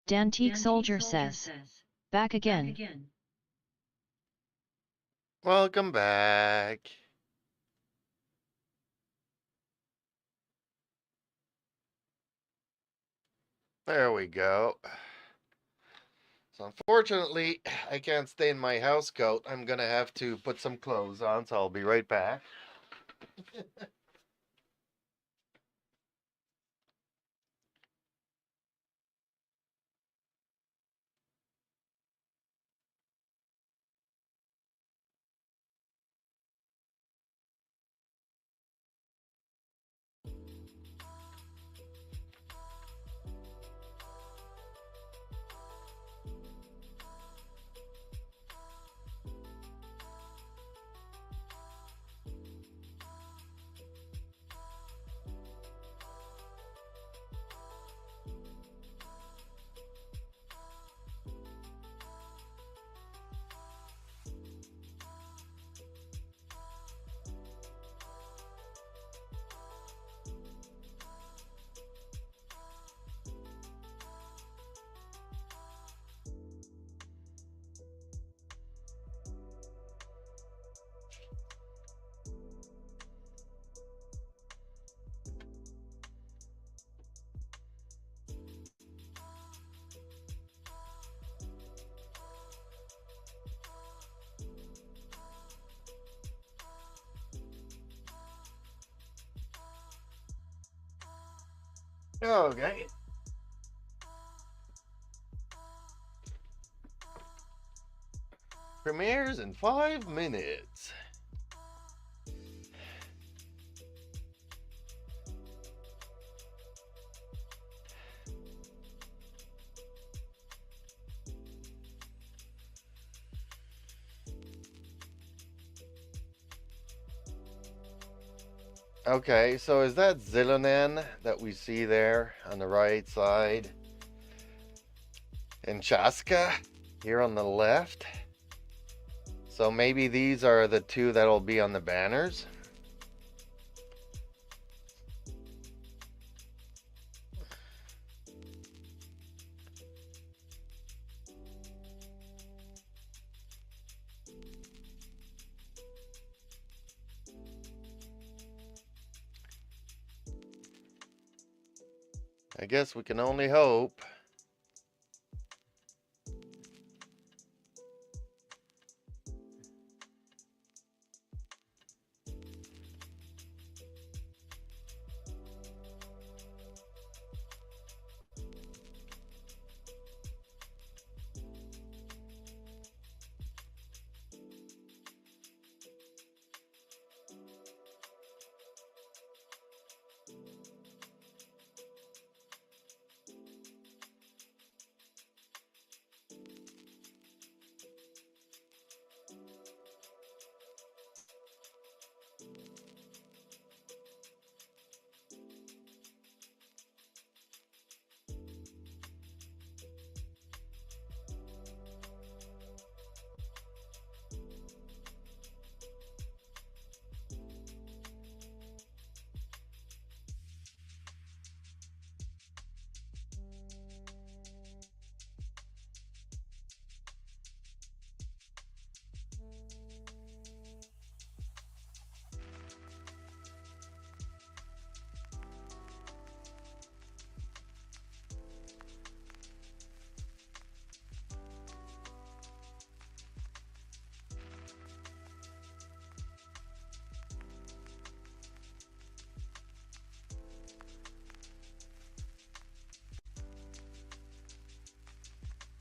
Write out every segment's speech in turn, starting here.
Dantique Soldier says, back again. Welcome back. There we go. So unfortunately, I can't stay in my house coat. I'm gonna have to put some clothes on, so I'll be right back. Okay. Premieres in 5 minutes. Okay, so is that Zilonen that we see there on the right side? And Chaska here on the left? So maybe these are the two that'll be on the banners? I guess we can only hope.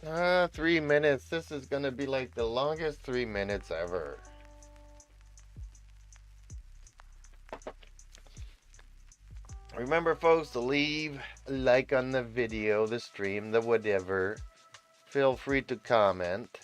Ah, 3 minutes. This is gonna be like the longest 3 minutes ever. Remember, folks, to leave a like on the video, the stream, the whatever. Feel free to comment.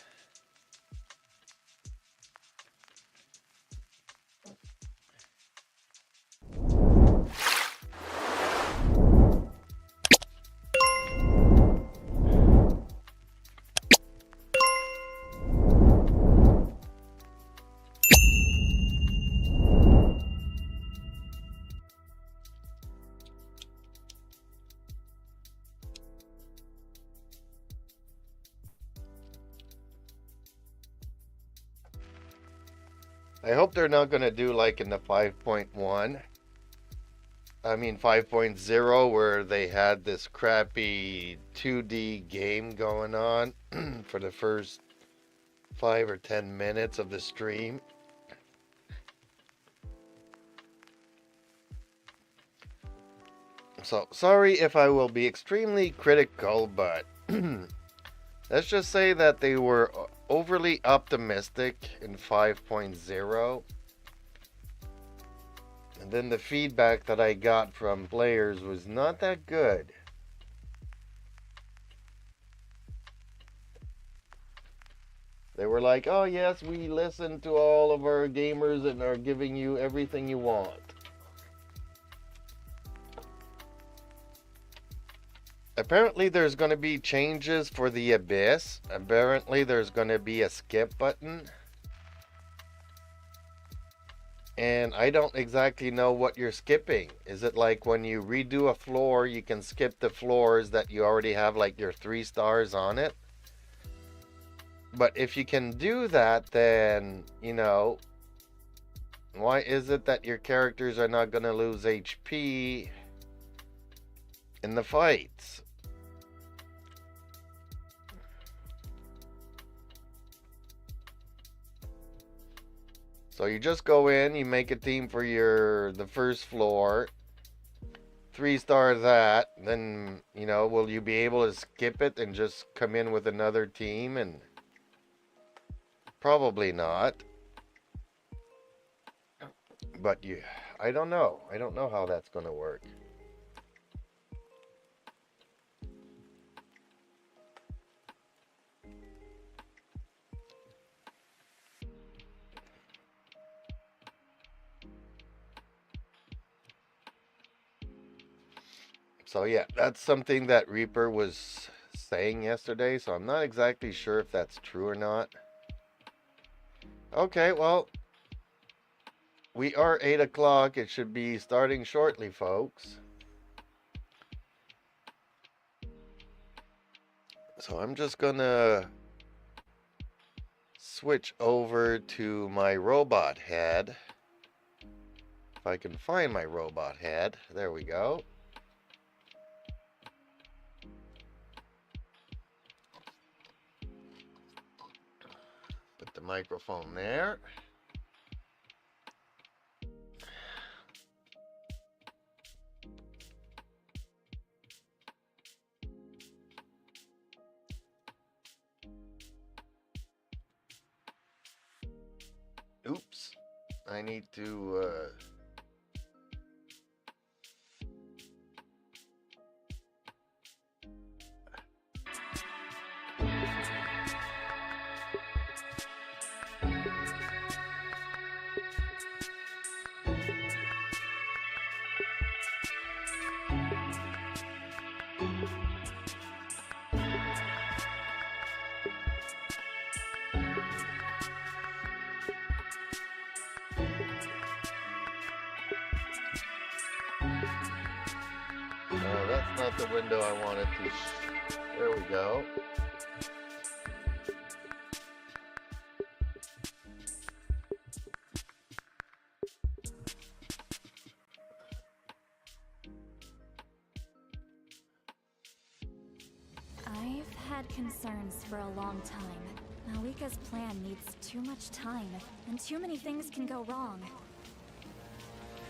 I hope they're not going to do like in the 5.1. I mean 5.0, where they had this crappy 2D game going on for the first 5 or 10 minutes of the stream. So sorry if I will be extremely critical, but let's just say that they were overly optimistic in 5.0. And then the feedback that I got from players was not that good. They were like, oh yes, we listen to all of our gamers and are giving you everything you want. Apparently there's going to be changes for the Abyss. Apparently there's going to be a skip button. And I don't exactly know what you're skipping. Is it like when you redo a floor, you can skip the floors that you already have like your 3 stars on it? But if you can do that, then, you know, why is it that your characters are not going to lose HP in the fights? So you just go in, you make a team for the first floor, 3 star that, then, you know, will you be able to skip it and just come in with another team? And probably not. But I don't know. I don't know how that's going to work. So yeah, that's something that Reaper was saying yesterday, so I'm not exactly sure if that's true or not. Okay, well, we are 8 o'clock. It should be starting shortly, folks. So I'm just gonna switch over to my robot head. If I can find my robot head. There we go. Put the microphone there. Oops. I need to that's not the window I wanted to. There we go. I've had concerns for a long time. Malika's plan needs too much time, and too many things can go wrong.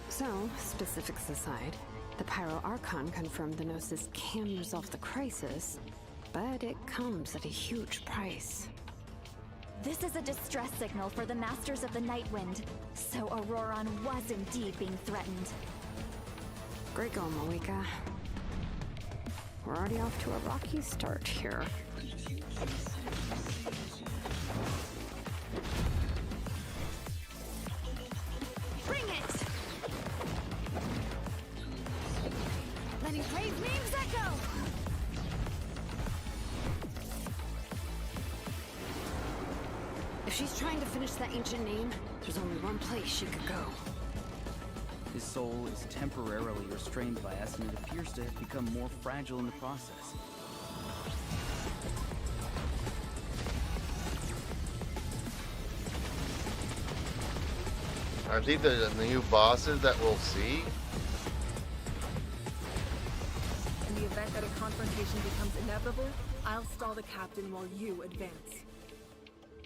So, specifics aside, the Pyro Archon confirmed the Gnosis can resolve the crisis, but it comes at a huge price. This is a distress signal for the Masters of the Nightwind, so Auroron was indeed being threatened. Great going, Malika. We're already off to a rocky start here. Bring it! Letting praise names echo! If she's trying to finish that ancient name, there's only one place she could go. His soul is temporarily restrained by us, and it appears to have become more fragile in the process. Are these the new bosses that we'll see? In the event that a confrontation becomes inevitable, I'll stall the captain while you advance.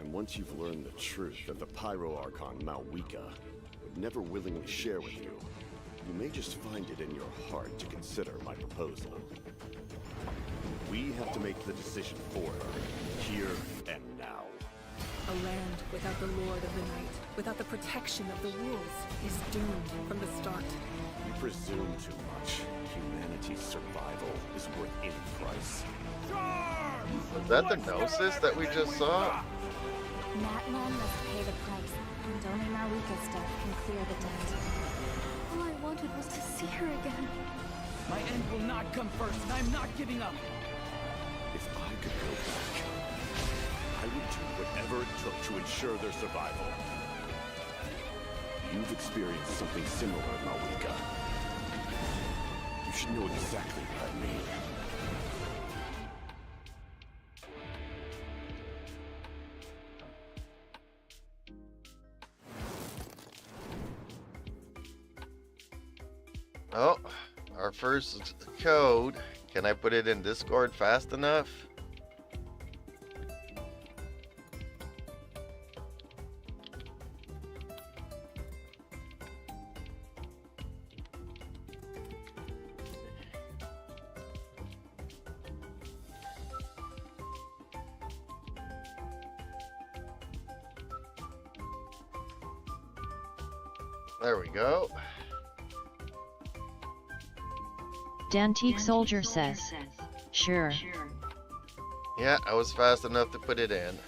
And once you've learned the truth that the Pyro Archon Malwika would never willingly share with you, you may just find it in your heart to consider my proposal. We have to make the decision for her, here and now. A land without the Lord of the Night, without the protection of the wolves, is doomed from the start. You presume too much. Humanity's survival is worth any price. Was that the Gnosis that we just saw? Natman must pay the price, and only Malwika's death can clear the debt. All I wanted was to see her again. My end will not come first, and I'm not giving up. If I could go back, I would do whatever it took to ensure their survival. You've experienced something similar, Malwika. You should know exactly what I mean. Oh, our first code. Can I put it in Discord fast enough? There we go. Dantique Soldier says, sure. Yeah, I was fast enough to put it in.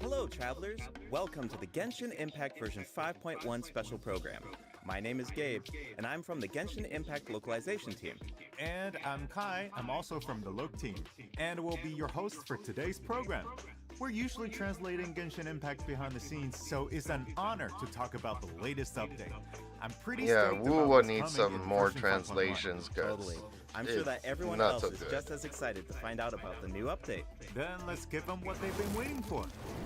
Hello, travelers. Welcome to the Genshin Impact version 5.1 special program. My name is Gabe, and I'm from the Genshin Impact localization team. And I'm Kai, I'm also from the Loc team, and will be your host for today's program. We're usually translating Genshin Impact behind the scenes, so it's an honor to talk about the latest update. I'm pretty stoked about Wuwa what's needs coming some in more version 5.1. translations, guys. Totally. I'm sure that everyone not else so is good. just as excited to find out about the new update. Then let's give them what they've been waiting for.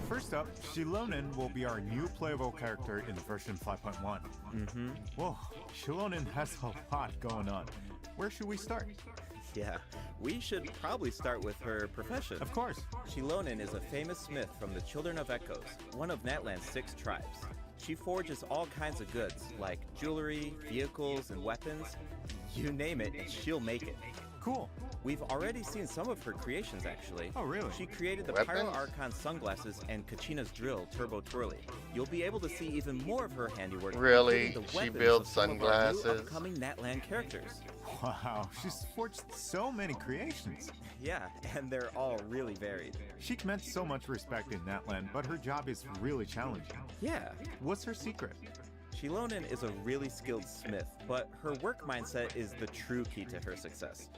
First up, Shilonen will be our new playable character in version 5.1. Whoa, Shilonen has a lot going on. Where should we start? Yeah, we should probably start with her profession. Of course. Shilonen is a famous smith from the Children of Echoes, one of Natlan's 6 tribes. She forges all kinds of goods, like jewelry, vehicles, and weapons. You name it, and she'll make it. Cool. We've already seen some of her creations, actually. Oh, really? She created the Weapons? Pyro Archon sunglasses and Kachina's drill, Turbo Twirly. You'll be able to see even more of her handiwork. Really? including the She weapons builds of some of our new sunglasses? upcoming Natlan characters. Wow, she's forged so many creations. Yeah, and they're all really varied. She commands so much respect in Natlan, but her job is really challenging. Yeah, What's her secret? Shilonen is a really skilled smith, but her work mindset is the true key to her success.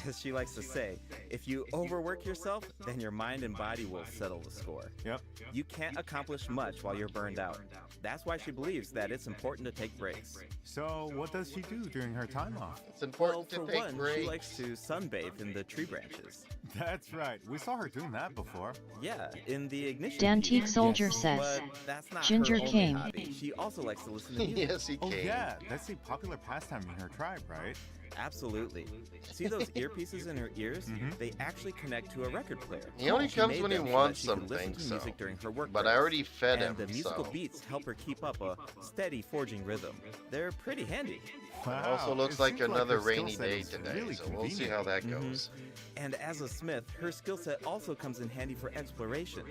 As she likes to say, if you overwork yourself, then your mind and body will settle the score. Yep. You can't accomplish much while you're burned out. That's why she believes that it's important to take breaks. So, what does she do during her time off? It's Well, important for to take one, breaks. she likes to sunbathe in the tree branches. That's right. We saw her doing that before. Yeah, in the ignition. Dantique piece, Soldier yes, says, but that's not Ginger her only King. hobby. She also likes to listen to music. Yes, he Oh can. yeah, that's a popular pastime in her tribe, right? Absolutely. See those earpieces in her ears? They actually connect to a record player. He only She comes made when he them so wants that she could listen something, to so. music during her work But I breaks. already fed him, And the musical so. beats help her keep up a steady forging rhythm. They're pretty handy. Wow, Also looks it like seems another her skill rainy set day is today, really so we'll see convenient. how that goes. And as a smith, her skill set also comes in handy for exploration.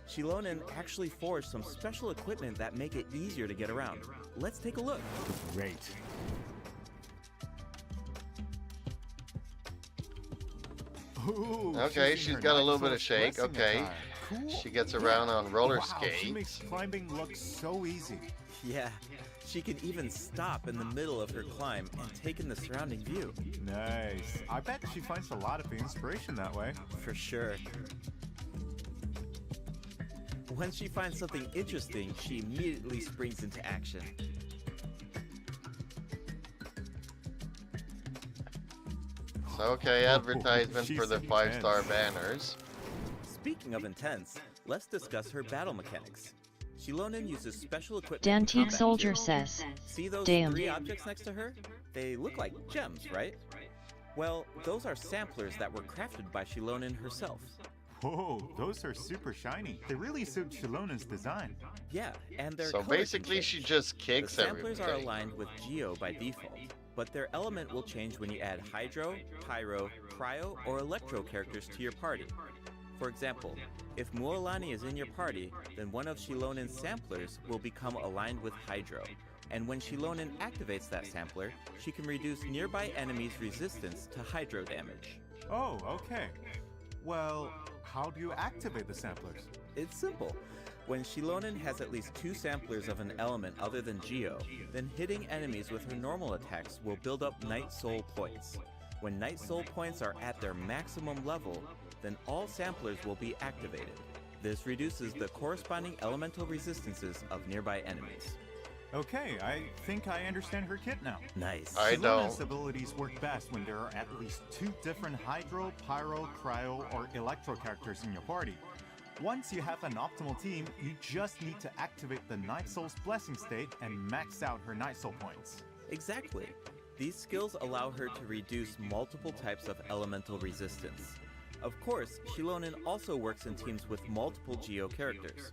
Shilonen actually forged some special equipment that make it easier to get around. Let's take a look. Great. Ooh, Okay, in she's her got a nice little bit of Souls shake, blessing okay. attire. Cool. She gets around on roller Wow, she makes skates. climbing look so easy. Yeah, she can even stop in the middle of her climb and take in the surrounding view. Nice. I bet she finds a lot of inspiration that way. For sure. When she finds something interesting, she immediately springs into action. So, okay, advertisement she's for the intense. 5-star banners. Speaking of intense, let's discuss her battle mechanics. Shilonen uses special equipment. Dantique combat Soldier gear. says, See those Damn. 3 objects next to her? They look like gems, right? Well, those are samplers that were crafted by Shilonen herself. Whoa, those are super shiny. They really suit Shilonen's design. Yeah, and their So color basically can she change. just The kicks samplers are everything. aligned with Geo by default, but their element will change when you add Hydro, Pyro, Cryo, or Electro characters to your party. For example, if Mualani is in your party, then one of Shilonen's samplers will become aligned with Hydro. And when Shilonen activates that sampler, she can reduce nearby enemies' resistance to Hydro damage. Oh, okay. Well, how do you activate the samplers? It's simple. When Shilonen has at least 2 samplers of an element other than Geo, then hitting enemies with her normal attacks will build up Night Soul points. When Night Soul points are at their maximum level, then all samplers will be activated. This reduces the corresponding elemental resistances of nearby enemies. Okay, I think I understand her kit now. Nice. I Shilonen's don't. abilities work best when there are at least 2 different Hydro, Pyro, Cryo, or Electro characters in your party. Once you have an optimal team, you just need to activate the Night Soul's Blessing state and max out her Night Soul points. Exactly. These skills allow her to reduce multiple types of elemental resistance. Of course, Shilonen also works in teams with multiple Geo characters.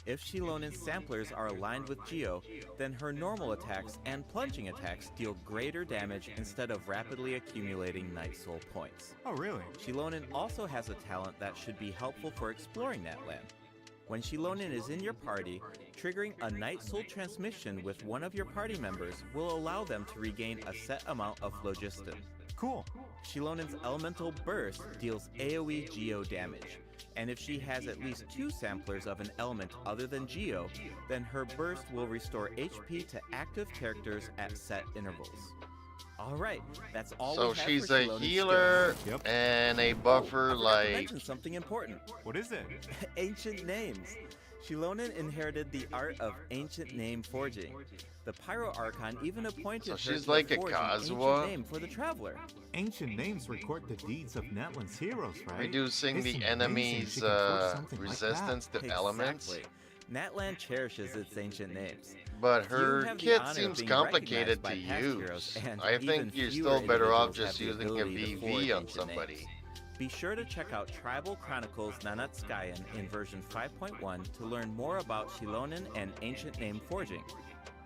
If Shilonen's samplers are aligned with Geo, then her normal attacks and plunging attacks deal greater damage instead of rapidly accumulating Night Soul points. Oh, really? Shilonen also has a talent that should be helpful for exploring that land. When Shilonen is in your party, triggering a Night Soul transmission with one of your party members will allow them to regain a set amount of phlogiston. Cool. Shilonen's elemental burst deals AoE Geo damage, and if she has at least 2 samplers of an element other than Geo, then her burst will restore HP to active characters at set intervals. Alright, that's all So we have she's for a Shilonen's Yep. healer skills. and a buffer I forgot to like... mention something important. What is it? Ancient names. Shilonen inherited the art of ancient name forging. The Pyro Archon even appointed So her she's to like a forge an ancient Kazuha? name for the Traveler. Ancient names record the deeds of Natlan's heroes, right? Reducing It's the amazing enemy's she can forge something like resistance to elements. Exactly. Natlan cherishes its ancient names. But Few her have the kit honor of seems being complicated recognized to by past use. heroes, and I even think you're fewer still better off individuals have just the using a ability to forge VV on ancient somebody. names. Be sure to check out Tribal Chronicles Nanatskayan in version 5.1 to learn more about Shilonen and ancient name forging.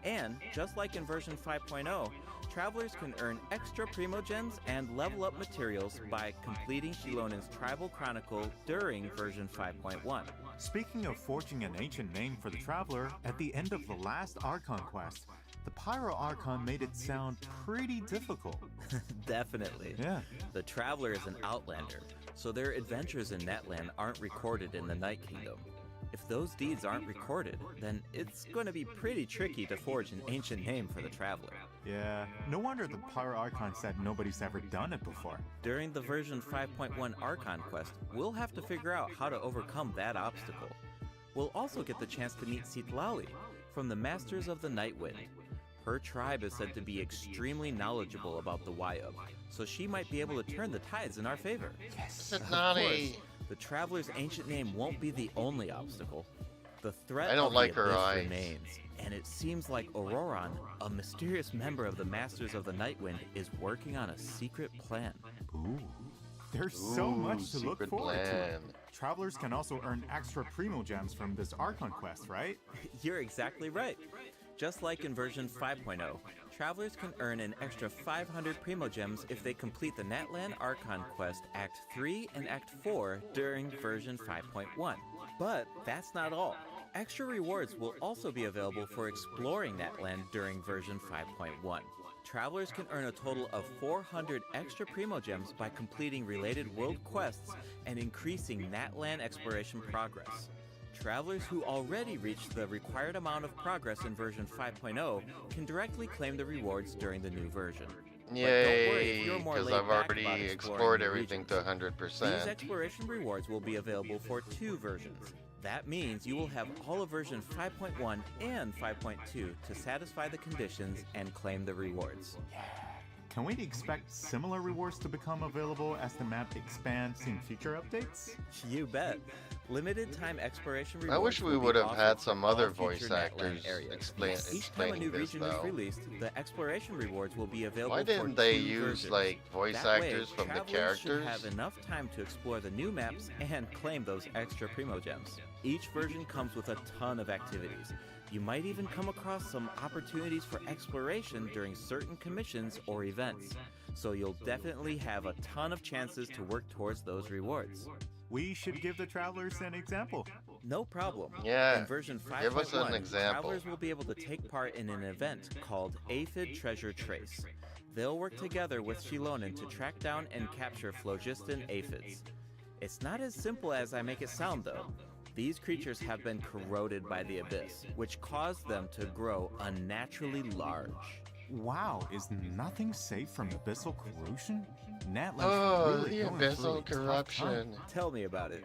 And, just like in version 5.0, travelers can earn extra primogems and level up materials by completing Shilonen's Tribal Chronicle during version 5.1. Speaking of forging an ancient name for the Traveler, at the end of the last Archon quest, the Pyro Archon made it sound pretty difficult. Definitely. Yeah. The Traveler is an outlander, so their adventures in Natlan aren't recorded in the Night Kingdom. If those deeds aren't recorded, then it's going to be pretty tricky to forge an ancient name for the Traveler. Yeah, no wonder the Pyro Archon said nobody's ever done it before. During the version 5.1 Archon quest, we'll have to figure out how to overcome that obstacle. We'll also get the chance to meet Citlali from the Masters of the Nightwind. Her tribe is said to be extremely knowledgeable about the Wayub, so she might be able to turn the tides in our favor. Yes. Of course, Nani. the Traveler's ancient name won't be the only obstacle. The threat I don't of like the her Abyss eyes. remains, and it seems like Auroran, a mysterious member of the Masters of the Nightwind, is working on a secret plan. Ooh. There's so Ooh, much to look secret forward plan. to. Travelers can also earn extra primogems from this Archon quest, right? You're exactly right. Just like in version 5.0, travelers can earn an extra 500 primogems if they complete the Natlan Archon quest Act 3 and Act 4 during version 5.1. But that's not all. Extra rewards will also be available for exploring Natlan during version 5.1. Travelers can earn a total of 400 extra primogems by completing related world quests and increasing Natlan exploration progress. Travelers who already reached the required amount of progress in version 5.0 can directly claim the rewards during the new version. Yay, because I've already explored everything to 100%. These exploration rewards will be available for 2 versions. That means you will have all of version 5.1 and 5.2 to satisfy the conditions and claim the rewards. Can we expect similar rewards to become available as the map expands in future updates? You bet. Limited time exploration rewards. I wish we would have had some other voice actors explaining Each time a new this region is though. released, the exploration rewards will be available. Why didn't for they 2 use versions. like voice That way, actors from the travelers should characters? have enough time to explore the new maps and claim those extra primo gems. Each version comes with a ton of activities. You might even come across some opportunities for exploration during certain commissions or events. So you'll definitely have a ton of chances to work towards those rewards. We should give the travelers an example. No problem. Yeah, In version 5.1, give us an example. travelers will be able to take part in an event called Aphid Treasure Trace. They'll work together with Shilonen to track down and capture phlogiston aphids. It's not as simple as I make it sound though. These creatures have been corroded by the abyss, which caused them to grow unnaturally large. Wow, is nothing safe from abyssal corrosion? Natlan's Oh, really the going through a abyssal tough corruption. time. Tell me about it.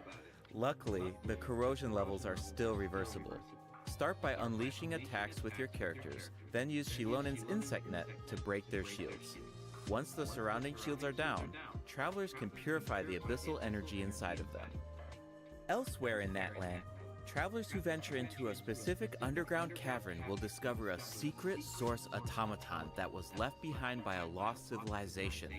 Luckily, the corrosion levels are still reversible. Start by unleashing attacks with your characters, then use Shilonen's insect net to break their shields. Once the surrounding shields are down, travelers can purify the abyssal energy inside of them. Elsewhere in Natlan, travelers who venture into a specific underground cavern will discover a secret source automaton that was left behind by a lost civilization.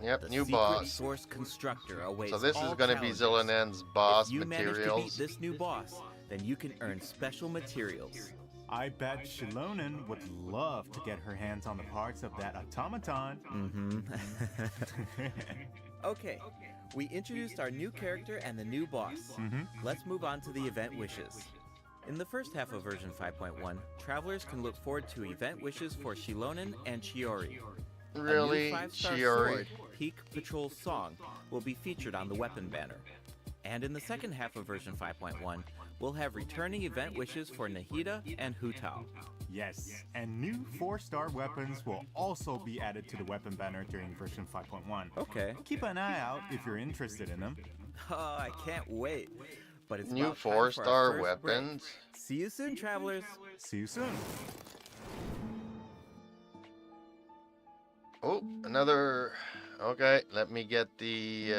Yep, The new secret boss. source constructor awaits So this is all going to be challengers. Zillinen's boss If you manage to beat materials. this new boss, then you can earn special materials. I bet Shilonen would love to get her hands on the parts of that automaton. Okay, we introduced our new character and the new boss. Let's move on to the event wishes. In the first half of version 5.1, travelers can look forward to event wishes for Shilonen and Chiori. Really, A new 5-star Chiori? sword, Peak Patrol Song, will be featured on the weapon banner. And in the second half of version 5.1, we'll have returning event wishes for Nahida and Hutao. Yes, and new 4-star weapons will also be added to the weapon banner during version 5.1. Okay. Keep an eye out if you're interested in them. Oh, I can't wait. But it's New about time for our 4-star first break. weapons? See you soon, travelers. See you soon. Oh, another. Okay, let me get the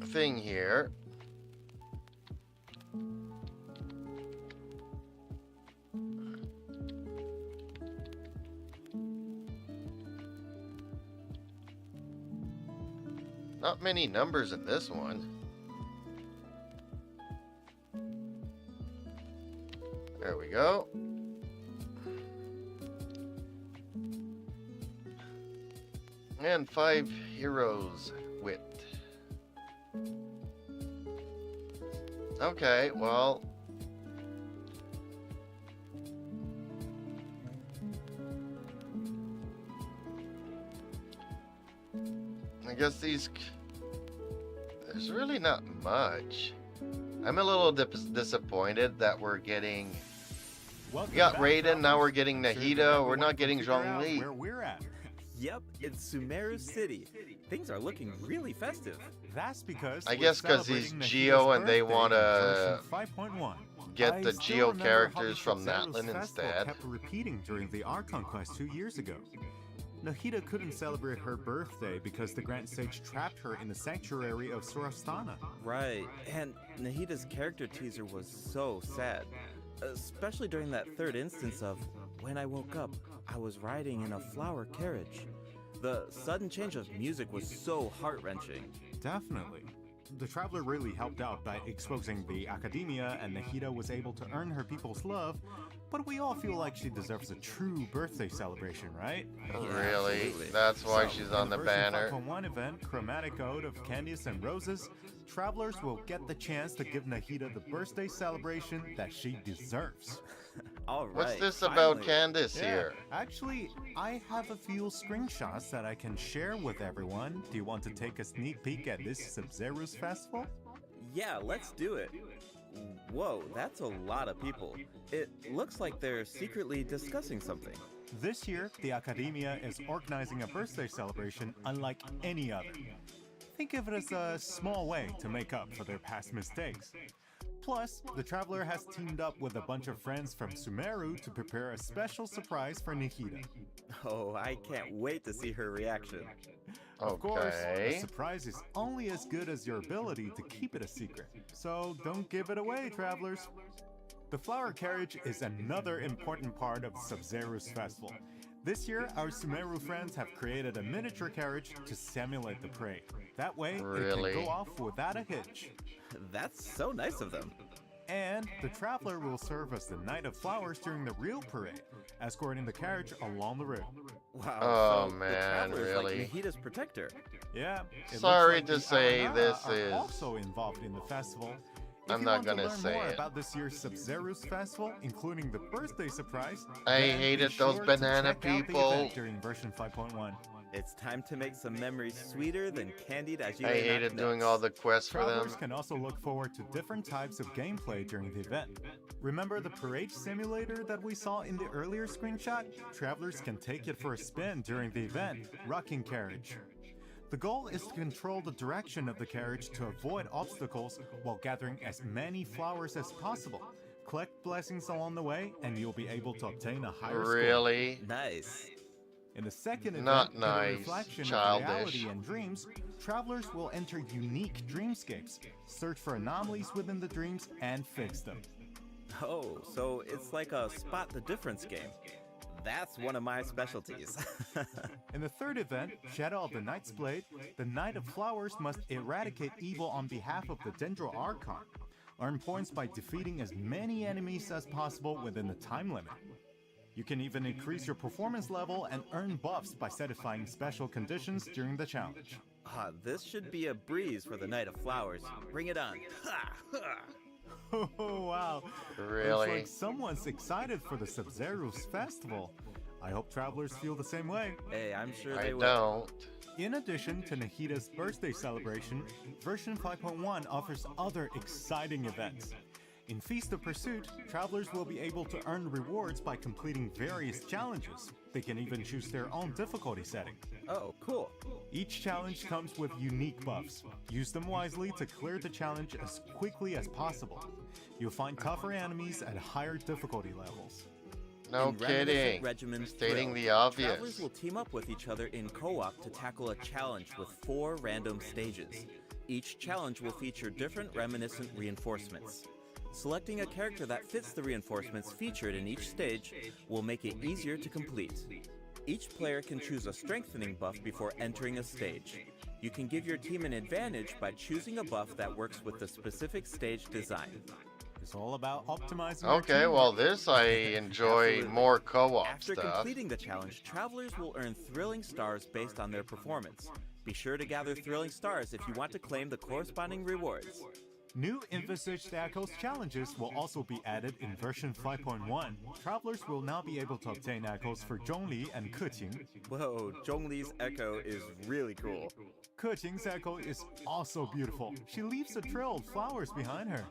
thing here. Not many numbers in this one. There we go. And 5 heroes wit. Okay, well. I guess these. There's really not much. I'm a little disappointed that we're getting. Welcome We got back, Raiden, now travelers. we're getting Sure that Nahida, we're everyone not can getting figure out Zhongli. Where we're at. Yep, it's Sumeru City. Things are looking really festive. That's because I we're guess 'cause he's celebrating Geo Nahida's and they birthday wanna in version 5.1. Get the I still Geo remember how characters the from Sub-Zero's Natlan festival instead. kept repeating during the Archon quest 2 years ago. Nahida couldn't celebrate her birthday because the Grand Sage trapped her in the sanctuary of Sorastana. Right, and Nahida's character teaser was so sad. Especially during that third instance of, when I woke up, I was riding in a flower carriage. The sudden change of music was so heart-wrenching. Definitely. The Traveler really helped out by exposing the Academia, and Nahida was able to earn her people's love, but we all feel like she deserves a true birthday celebration, right? Really? absolutely. That's why So, she's in on the version banner. 5.1 event, Chromatic Ode of Candice and Roses, travelers will get the chance to give Nahida the birthday celebration that she deserves. All right. What's this about finally. Candace Yeah, here? actually, I have a few screenshots that I can share with everyone. Do you want to take a sneak peek at this Sub-Zero's festival? Yeah, let's do it. Whoa, that's a lot of people. It looks like they're secretly discussing something. This year, the Academia is organizing a birthday celebration unlike any other. Think of it as a small way to make up for their past mistakes. Plus, the Traveler has teamed up with a bunch of friends from Sumeru to prepare a special surprise for Nikita. Oh, I can't wait to see her reaction. Of course, Okay. a surprise is only as good as your ability to keep it a secret. So don't give it away, Travelers. The flower carriage is another important part of Sub-Zero's festival. This year, our Sumeru friends have created a miniature carriage to simulate the parade. That way, Really? it can go off without a hitch. That's so nice of them. And the Traveler will serve as the Knight of Flowers during the real parade, escorting the carriage along the route. Wow. Oh, so man, the Traveler's really? like Nahita's protector. Yeah. it Sorry looks to like the say Aranara this are is- also involved in the festival. If I'm you not want to gonna learn say more it. about this year's Sub-Zero's festival, including the birthday surprise, I then be hated those sure to banana check out the people. event during version 5.1. It's time to make some memories sweeter than candied I agile hated doing all the quests for them. Travelers can also look forward to different types of gameplay during the event. Remember the parade simulator that we saw in the earlier screenshot? Travelers can take it for a spin during the event, Rocking Carriage. The goal is to control the direction of the carriage to avoid obstacles while gathering as many flowers as possible. Collect blessings along the way, and you'll be able to obtain a higher score. Really? Nice. In the second Not event, in nice, the reflection childish. of reality and dreams, travelers will enter unique dreamscapes, search for anomalies within the dreams, and fix them. Oh, so it's like a spot the difference game. That's one of my specialties. In the third event, Shadow of the Knight's Blade, the Knight of Flowers must eradicate evil on behalf of the Dendro Archon. Earn points by defeating as many enemies as possible within the time limit. You can even increase your performance level and earn buffs by satisfying special conditions during the challenge. This should be a breeze for the Knight of Flowers. Bring it on. Ha, ha. Oh, wow. Really? Looks like someone's excited for the Sub-Zero's festival. I hope travelers feel the same way. Hey, I'm sure I they will. don't. In addition to Nahita's birthday celebration, version 5.1 offers other exciting events. In Feast of Pursuit, travelers will be able to earn rewards by completing various challenges. They can even choose their own difficulty setting. Oh, cool. Each challenge comes with unique buffs. Use them wisely to clear the challenge as quickly as possible. You'll find tougher enemies at higher difficulty levels. No In Reminiscent kidding. Regiment's Stating Thrill, the obvious. Travelers will team up with each other in co-op to tackle a challenge with 4 random stages. Each challenge will feature different reminiscent reinforcements. Selecting a character that fits the reinforcements featured in each stage will make it easier to complete. Each player can choose a strengthening buff before entering a stage. You can give your team an advantage by choosing a buff that works with the specific stage design. It's all about optimizing your Okay, teamwork. well this I enjoy Absolutely. more co-op After stuff. completing the challenge, travelers will earn thrilling stars based on their performance. Be sure to gather thrilling stars if you want to claim the corresponding rewards. New envisaged Echoes challenges will also be added in version 5.1. Travelers will now be able to obtain Echoes for Zhongli and Keqing. Whoa, Zhongli's echo is really cool. Keqing's Echo is also beautiful. She leaves a trail of flowers behind her.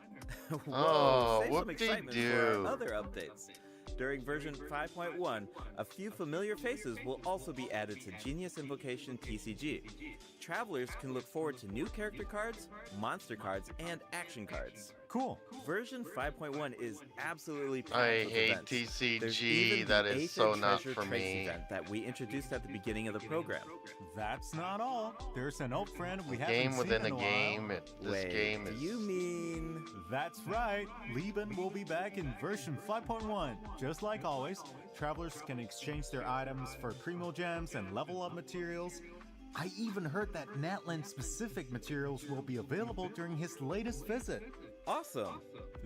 Whoa, Oh, save some excitement for whoop-de-doo. our other updates. During version 5.1, a few familiar faces will also be added to Genius Invocation TCG. Travelers can look forward to new character cards, monster cards, and action cards. Cool. Version 5.1 is absolutely packed I with hate events. There's TCG, even that the is Aether so not Treasure for Trace me. event that we introduced at the beginning of the program. That's not all. There's an old friend we haven't Game seen within in a while. game. This Wait, game do is. you mean... That's right. Lieben will be back in version 5.1. Just like always, travelers can exchange their items for Primo Gems and level up materials. I even heard that Natland specific materials will be available during his latest visit. Awesome!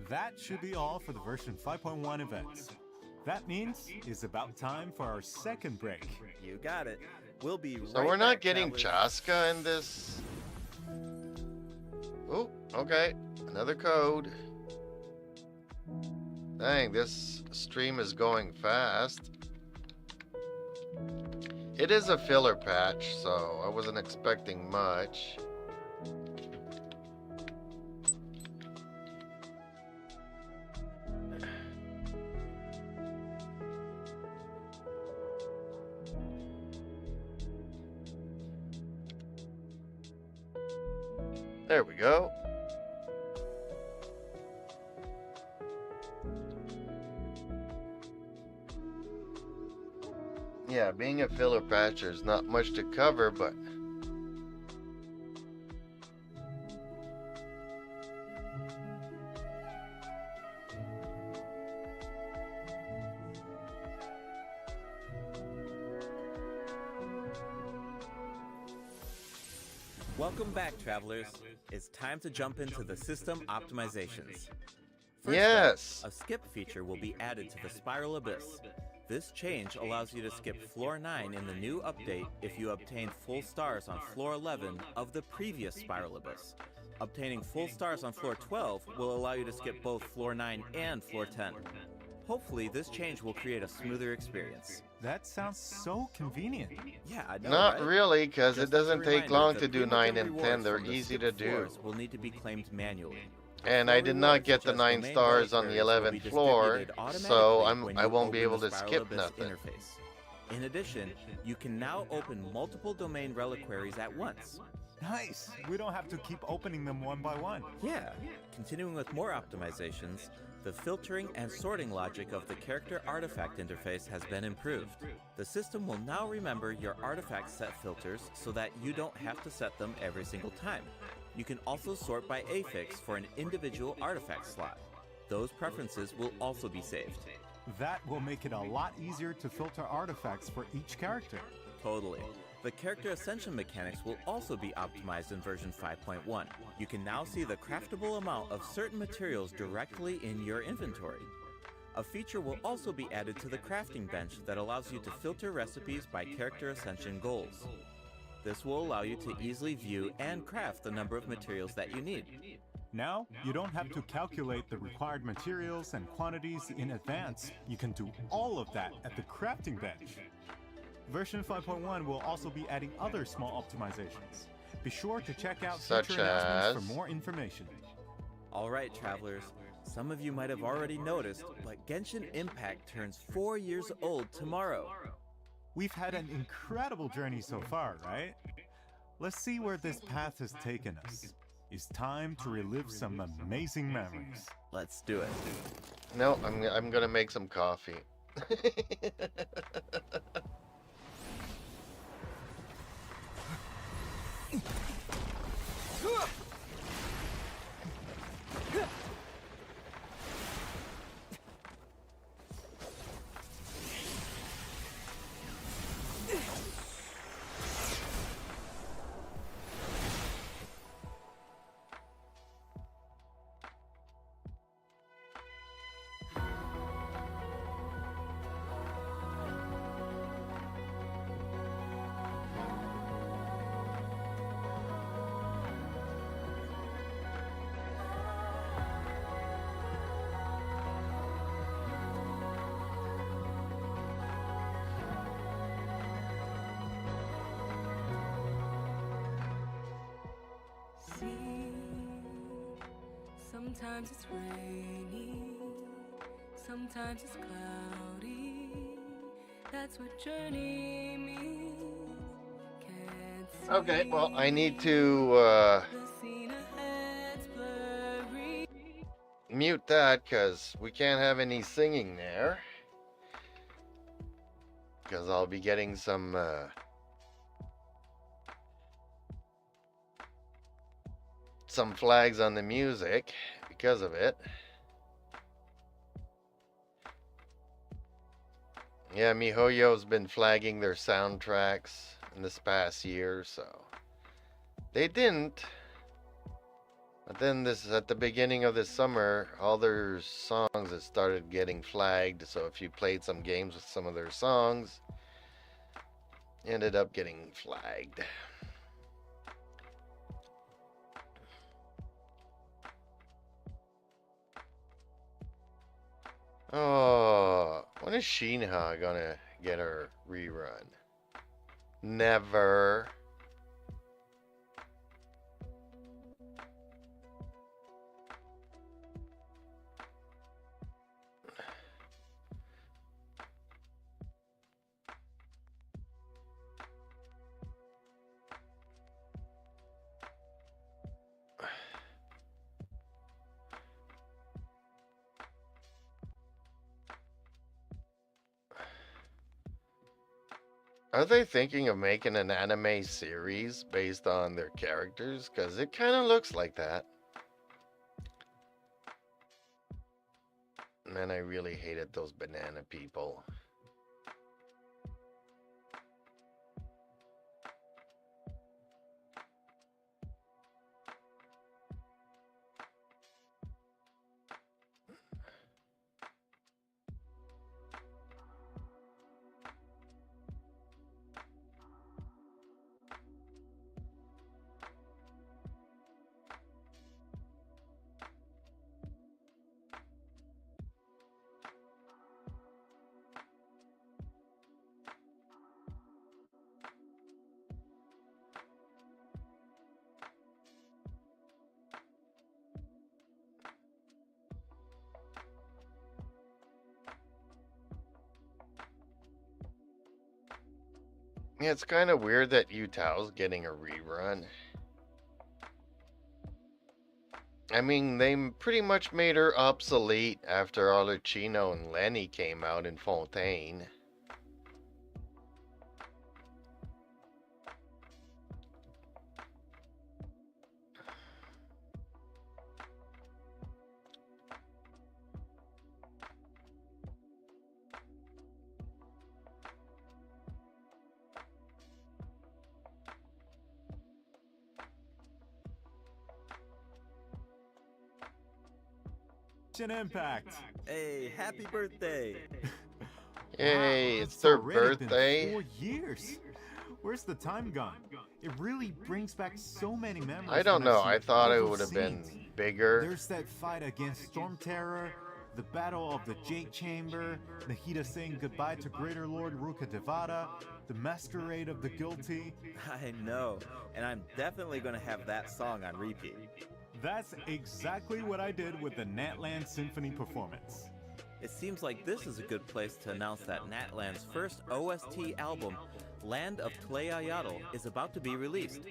That should be all for the version 5.1 events. That means it's about time for our second break. You got it. We'll be right So we're not back, getting travelers. Chaska in this. Oh, okay. Another code. Dang, this stream is going fast. It is a filler patch, so I wasn't expecting much. There we go. Yeah, being a filler patcher is not much to cover, but Welcome back, travelers. It's time to jump into the system optimizations. First yes. up, a skip feature will be added to the Spiral Abyss. This change allows you to skip floor 9 in the new update if you obtain full stars on floor 11 of the previous Spiral Abyss. Obtaining full stars on floor 12 will allow you to skip both floor 9 and floor 10. Hopefully, this change will create a smoother experience. That sounds so convenient. Yeah, I know, Not right? really, because it Just as a doesn't take reminder, long the to do cumulative 9 and 10. rewards They're from the easy skipped to do. floors will need to be claimed manually. And Floor I did not rewards get such the as 9 domain stars on the reliquaries will be 11th floor, distributed so automatically when I you won't be open able the to Spiral skip Abyss nothing. interface. In addition, you can now open multiple domain reliquaries at once. Nice. We don't have to keep opening them one by one. Yeah. Continuing with more optimizations, the filtering and sorting logic of the character artifact interface has been improved. The system will now remember your artifact set filters so that you don't have to set them every single time. You can also sort by affix for an individual artifact slot. Those preferences will also be saved. That will make it a lot easier to filter artifacts for each character. Totally. The character ascension mechanics will also be optimized in version 5.1. You can now see the craftable amount of certain materials directly in your inventory. A feature will also be added to the crafting bench that allows you to filter recipes by character ascension goals. This will allow you to easily view and craft the number of materials that you need. Now, you don't have to calculate the required materials and quantities in advance. You can do all of that at the crafting bench. Version 5.1 will also be adding other small optimizations. Be sure to check out Such future announcements as for more information. Alright, travelers, some of you might have already noticed, but Genshin Impact turns 4 years old tomorrow. We've had an incredible journey so far, right? Let's see where this path has taken us. It's time to relive some amazing memories. Let's do it. No, I'm gonna make some coffee. Sometimes it's rainy, sometimes it's cloudy. That's what journey means. Can't see Okay, well, I need to the scene ahead's blurry. mute that because we can't have any singing there. Because I'll be getting some flags on the music because of it. Yeah, MiHoYo's been flagging their soundtracks in this past year, so they didn't. But then at the beginning of this summer, all their songs had started getting flagged. So if you played some games with some of their songs, you ended up getting flagged. Oh, when is Shinha gonna get her rerun? Never. Are they thinking of making an anime series based on their characters? Because it kind of looks like that. Man, I really hated those banana people. Yeah, it's kind of weird that Yu-Tao's getting a rerun. I mean, they pretty much made her obsolete after Arlecchino and Lenny came out in Fontaine. Genshin Impact. Hey, happy birthday! Yay, Wow, it's their already been birthday. 4 years. Where's the time gone? It really brings back so many memories. I don't when I've know, seen I thought all it those would have been scenes. bigger. There's that fight against Storm Terror, the Battle of the Jade Chamber, Nahida saying goodbye to Greater Lord Ruka Devada, the Masquerade of the Guilty. I know, and I'm definitely gonna have that song on repeat. That's exactly what I did with the Natland Symphony performance. It seems like this is a good place to announce that Natland's first OST album, Land of Tlayayatl, is about to be released.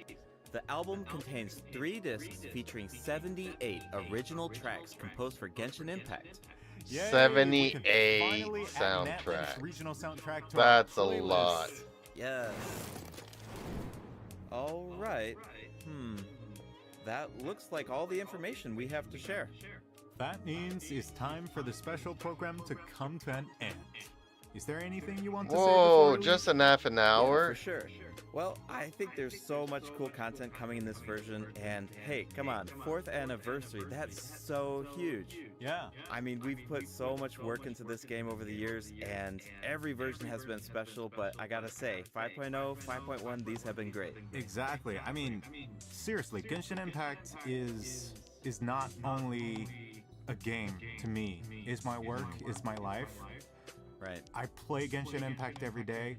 The album contains 3 discs featuring 78 original tracks composed for Genshin Impact. Yay, we can 78 finally add Natland's soundtracks. regional soundtrack to That's a our playlist. lot. Yes. All right. That looks like all the information we have to share. That means it's time for the special program to come to an end. Is there anything you want to say before Whoa, we leave? just an half an Yeah, hour? for sure. Well, I think there's so much cool content coming in this version, and hey, come on, 4th anniversary, that's so huge. Yeah. I mean, we've put so much work into this game over the years, and every version has been special, but I gotta say, 5.0, 5.1, these have been great. Exactly. I mean, seriously, Genshin Impact is not only a game to me. It's my work, it's my life. Right. I play Genshin Impact every day.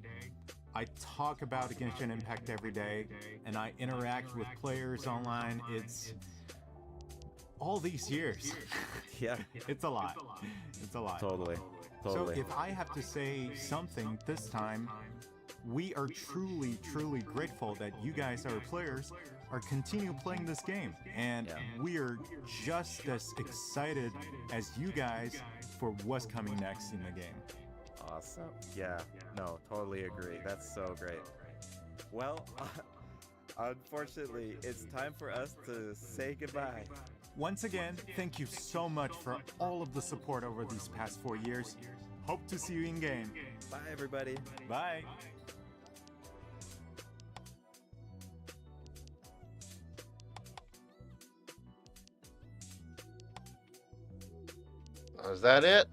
I talk about Genshin Impact every day, and I interact with players online. It's all these years. Yeah. It's a lot. It's a lot. Totally. So if I have to say something this time, we are truly, truly grateful that you guys, our players, are continue playing this game. And we are just as excited as you guys for what's coming next in the game. Awesome. Yeah, no, totally agree. That's so great. Well, unfortunately, it's time for us to say goodbye. Once again, thank you so much for all of the support over these past 4 years. Hope to see you in game. Bye, everybody. Bye. Is that it?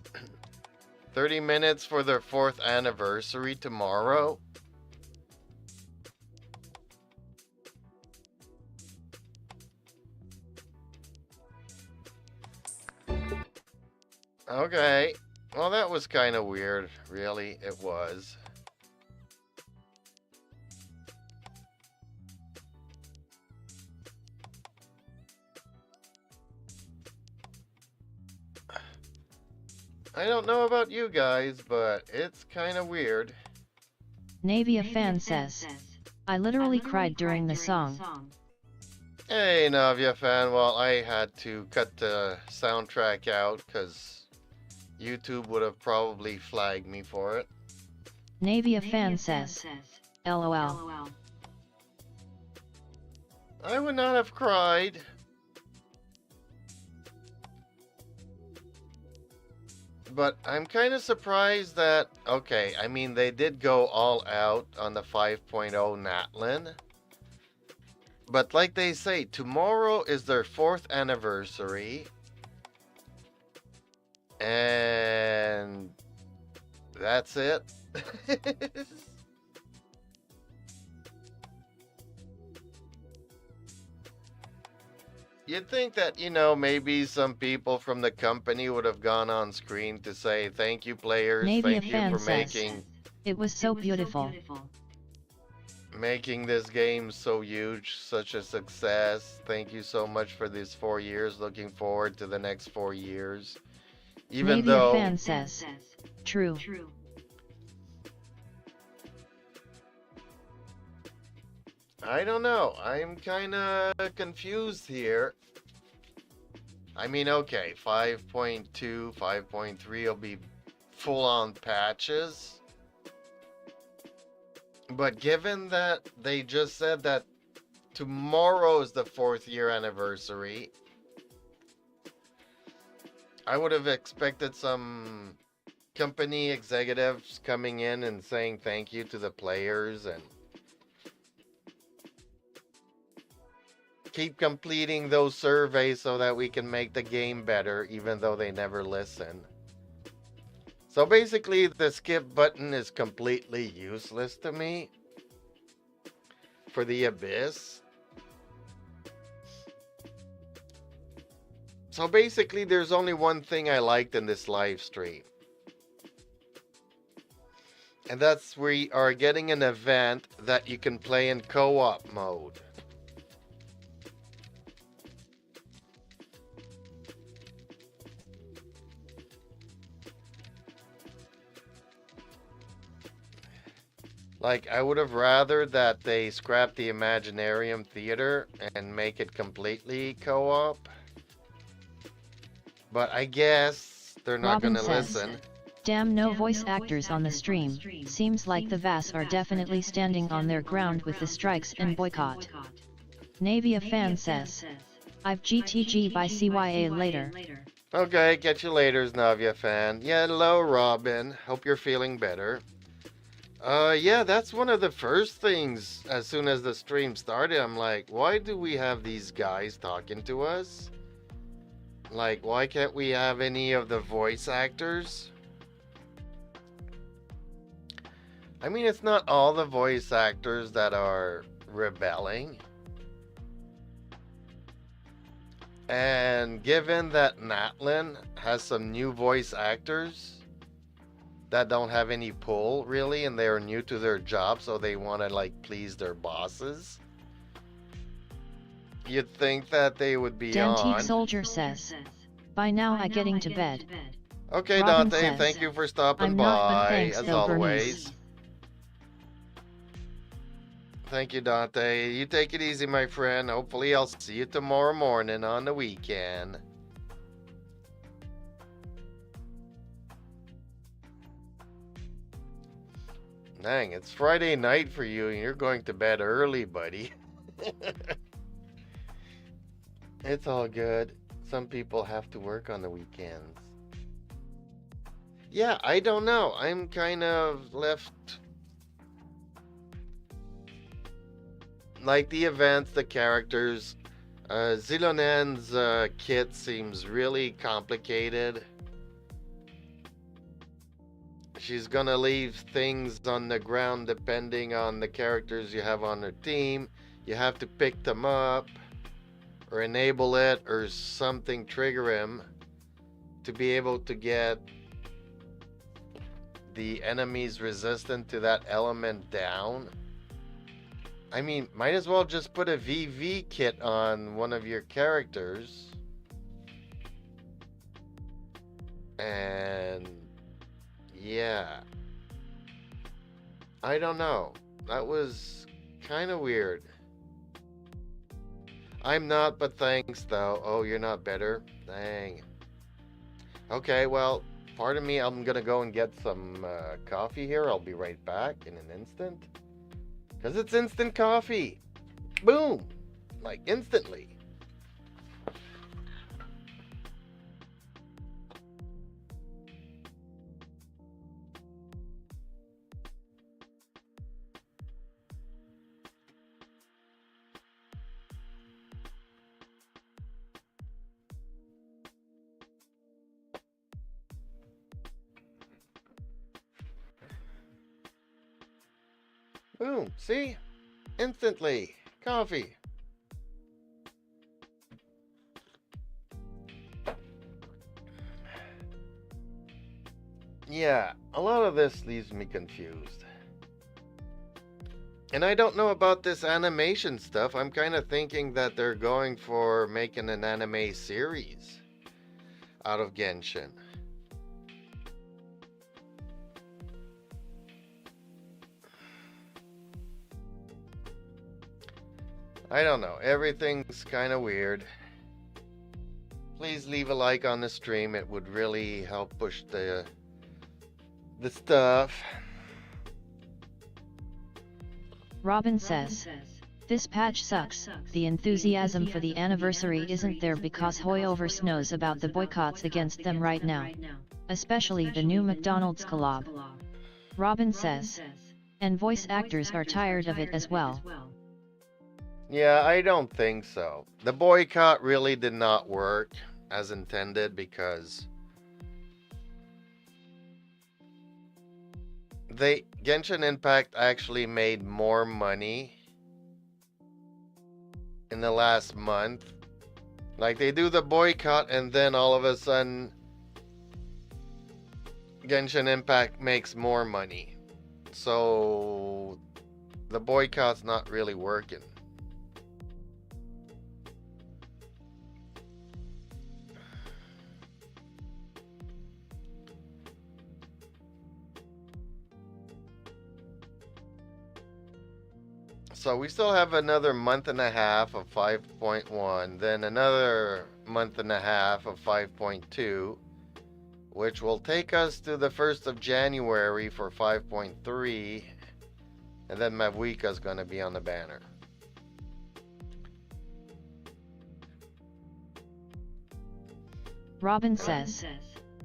30 minutes for their 4th anniversary tomorrow? Okay. Well, that was kind of weird. Really, it was. I don't know about you guys, but it's kind of weird. Navia fan says, I literally cried during the song. Hey, Navia fan. Well, I had to cut the soundtrack out because YouTube would have probably flagged me for it. Navia fan says, LOL. I would not have cried. But I'm kind of surprised that, okay, I mean, they did go all out on the 5.0 Natlin. But like they say, tomorrow is their 4th anniversary. And that's it. You'd think that, you know, maybe some people from the company would have gone on screen to say, thank you players, Navia thank you fan for says, it was so beautiful. Making this game so huge, such a success. Thank you so much for these 4 years. Looking forward to the next 4 years. Even Navia though fan says, true. I don't know. I'm kind of confused here. I mean, okay, 5.2, 5.3 will be full-on patches. But given that they just said that tomorrow is the 4th year anniversary, I would have expected some company executives coming in and saying thank you to the players and keep completing those surveys so that we can make the game better, even though they never listen. So basically, the skip button is completely useless to me for the Abyss. So basically, there's only one thing I liked in this live stream. And that's we are getting an event that you can play in co-op mode. Like, I would have rather that they scrap the Imaginarium Theater and make it completely co-op. But I guess they're not Robin gonna says, listen. damn, no voice actors on the stream. Seems like the VAS are definitely standing on their ground with the strikes and boycott. Navia fan says, I've GTG by CYA later. Okay, catch you later, Navia fan. Yeah, hello, Robin. Hope you're feeling better. Yeah, that's one of the first things as soon as the stream started. I'm like, why do we have these guys talking to us? Like, why can't we have any of the voice actors? I mean, it's not all the voice actors that are rebelling. And given that Natlin has some new voice actors that don't have any pull really, and they're new to their job, so they want to like please their bosses, you'd think that they would be Dantique on. Soldier says, by now I getting to bed. Okay, Robin Dante, says, thank you for stopping I'm not, but by, thanks as though, always. Bernice. Thank you, Dante. You take it easy, my friend. Hopefully I'll see you tomorrow morning on the weekend. Dang, it's Friday night for you and you're going to bed early, buddy. It's all good. Some people have to work on the weekends. Yeah, I don't know. I'm kind of left... Like the events, the characters. Zilonen's kit seems really complicated. She's gonna leave things on the ground depending on the characters you have on her team. You have to pick them up or enable it or something, trigger him to be able to get the enemies resistant to that element down. I mean, might as well just put a VV kit on one of your characters. And yeah, I don't know. That was kind of weird. I'm not, but thanks though. Oh, you're not better? Dang. Okay, well, Pardon me, I'm gonna go and get some coffee here. I'll be right back in an instant. Because it's instant coffee. Boom! Like instantly. Boom, see? Instantly. Coffee. Yeah, a lot of this leaves me confused. And I don't know about this animation stuff. I'm kind of thinking that they're going for making an anime series out of Genshin. I don't know. Everything's kind of weird. Please leave a like on the stream. It would really help push the stuff. Robin says, this patch sucks. The enthusiasm for the anniversary isn't there because Hoyoverse knows about the boycotts against them right now. Especially the new McDonald's collab. Robin says, and voice actors are tired of it as well. Yeah, I don't think so. The boycott really did not work as intended because Genshin Impact actually made more money in the last month. Like they do the boycott and then all of a sudden Genshin Impact makes more money. So the boycott's not really working. So we still have another month and a half of 5.1, then another month and a half of 5.2, which will take us to the 1st of January for 5.3, and then Mavuika's going to be on the banner. Robin says,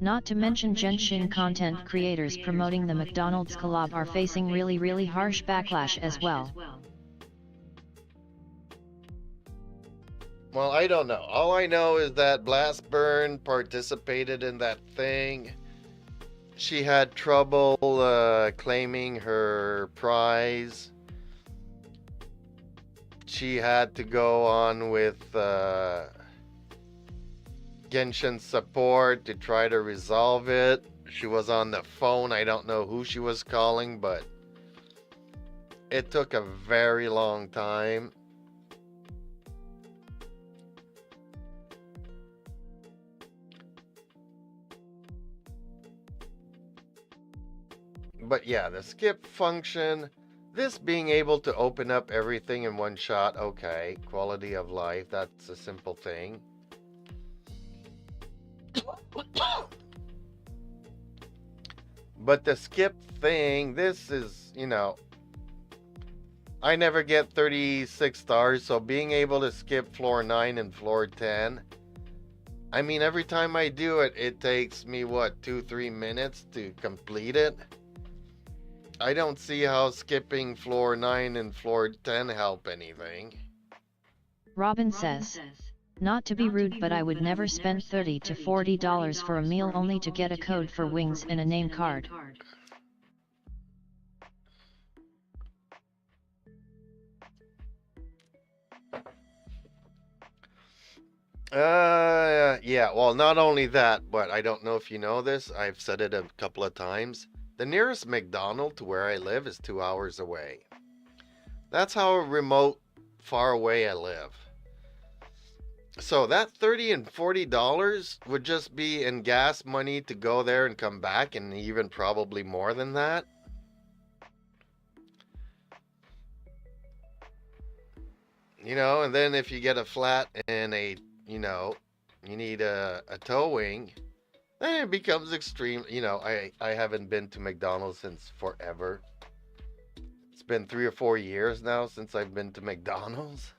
not to mention Genshin content creators promoting the McDonald's collab are facing really harsh backlash as well. Well, I don't know. All I know is that Blastburn participated in that thing. She had trouble claiming her prize. She had to go on with Genshin support to try to resolve it. She was on the phone. I don't know who she was calling, but it took a very long time. But yeah, the skip function, this being able to open up everything in one shot, okay. Quality of life, that's a simple thing. But the skip thing, this is, you know, I never get 36 stars, so being able to skip floor 9 and floor 10, I mean, every time I do it, it takes me, what, 2-3 minutes to complete it? I don't see how skipping floor 9 and floor 10 help anything. Robin says, not to be rude, but I would never spend $30 to $40 for a meal only to get a code for wings and a name card. Yeah, well, not only that, but I don't know if you know this, I've said it a couple of times. The nearest McDonald's to where I live is 2 hours away. That's how remote, far away I live. So that $30 and $40 would just be in gas money to go there and come back, and even probably more than that. You know, and then if you get a flat and a, you know, you need a towing, And it becomes extreme. You know, I haven't been to McDonald's since forever. It's been 3 or 4 years now since I've been to McDonald's.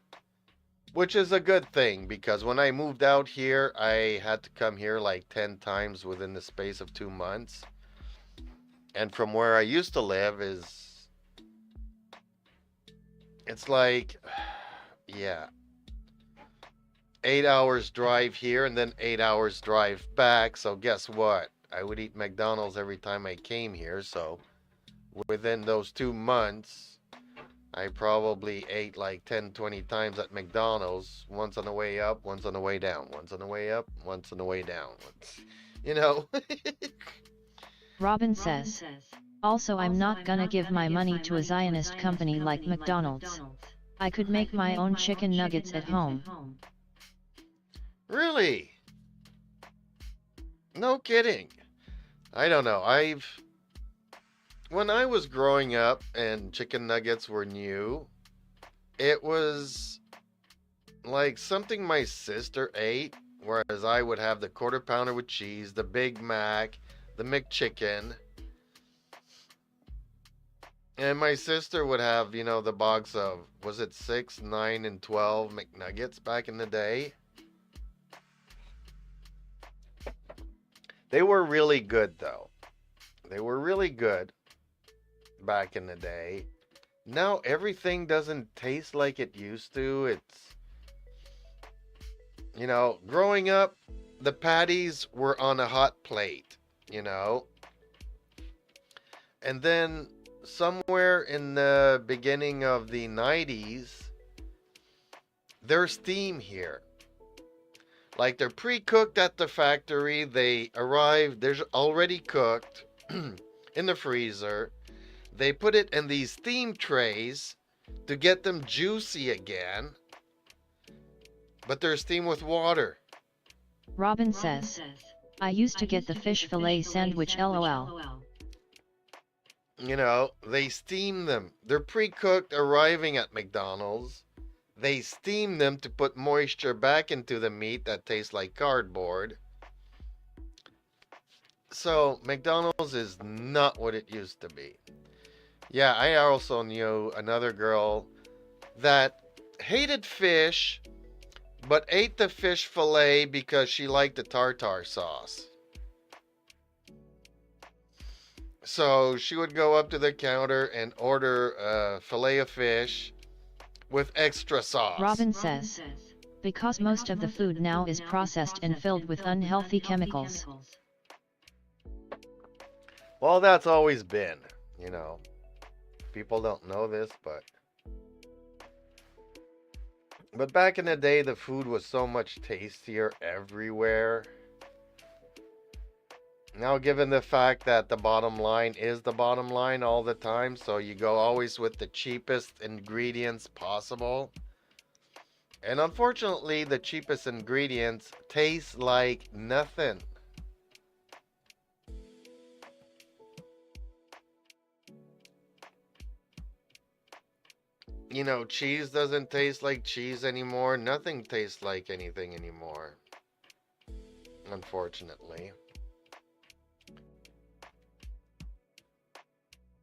Which is a good thing, because when I moved out here, I had to come here like 10 times within the space of 2 months. And from where I used to live it's like, yeah, 8 hours drive here and then 8 hours drive back. So guess what? I would eat McDonald's every time I came here. So within those 2 months, I probably ate like 10, 20 times at McDonald's. Once on the way up, once on the way down. Once on the way up, once on the way down. You know. Robin says, also I'm not gonna give my money to a Zionist company like McDonald's. I could make my own chicken nuggets at home. Really? No kidding. I don't know. When I was growing up and chicken nuggets were new, it was like something my sister ate, whereas I would have the quarter pounder with cheese, the Big Mac, the McChicken. And my sister would have, you know, the box of, was it 6, 9, and 12 McNuggets back in the day? They were really good, though. They were really good back in the day. Now everything doesn't taste like it used to. It's, you know, growing up, the patties were on a hot plate, you know. And then somewhere in the beginning of the 90s, there's steam here. Like, they're pre-cooked at the factory. They arrive, they're already cooked in the freezer. They put it in these steam trays to get them juicy again. But they're steamed with water. Robin says, I used to get the fish fillet sandwich LOL. You know, they steam them. They're pre-cooked, arriving at McDonald's. They steam them to put moisture back into the meat that tastes like cardboard. So, McDonald's is not what it used to be. Yeah, I also knew another girl that hated fish, but ate the fish fillet because she liked the tartar sauce. So she would go up to the counter and order a fillet of fish with extra sauce. Robin says, because most of the food now is processed and filled with unhealthy chemicals. Well, that's always been, you know. People don't know this, but back in the day, the food was so much tastier everywhere. Now, given the fact that the bottom line is the bottom line all the time, so you go always with the cheapest ingredients possible. And unfortunately, the cheapest ingredients taste like nothing. You know, cheese doesn't taste like cheese anymore. Nothing tastes like anything anymore. Unfortunately.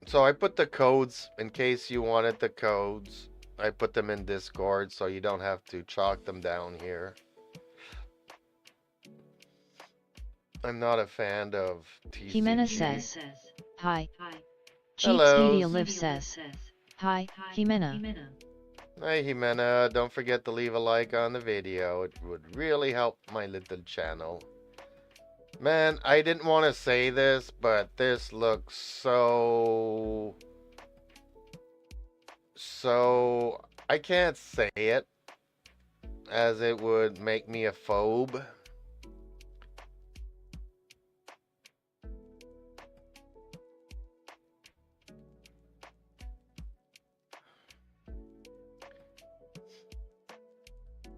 So I put the codes in case you wanted the codes. I put them in Discord so you don't have to chalk them down here. I'm not a fan of TCG. Jimena says, hi. Hello. Cheats Media Live says, hi, Jimena. Hi Jimena, don't forget to leave a like on the video. It would really help my little channel. Man, I didn't want to say this, but this looks so... I can't say it, as it would make me a phobe.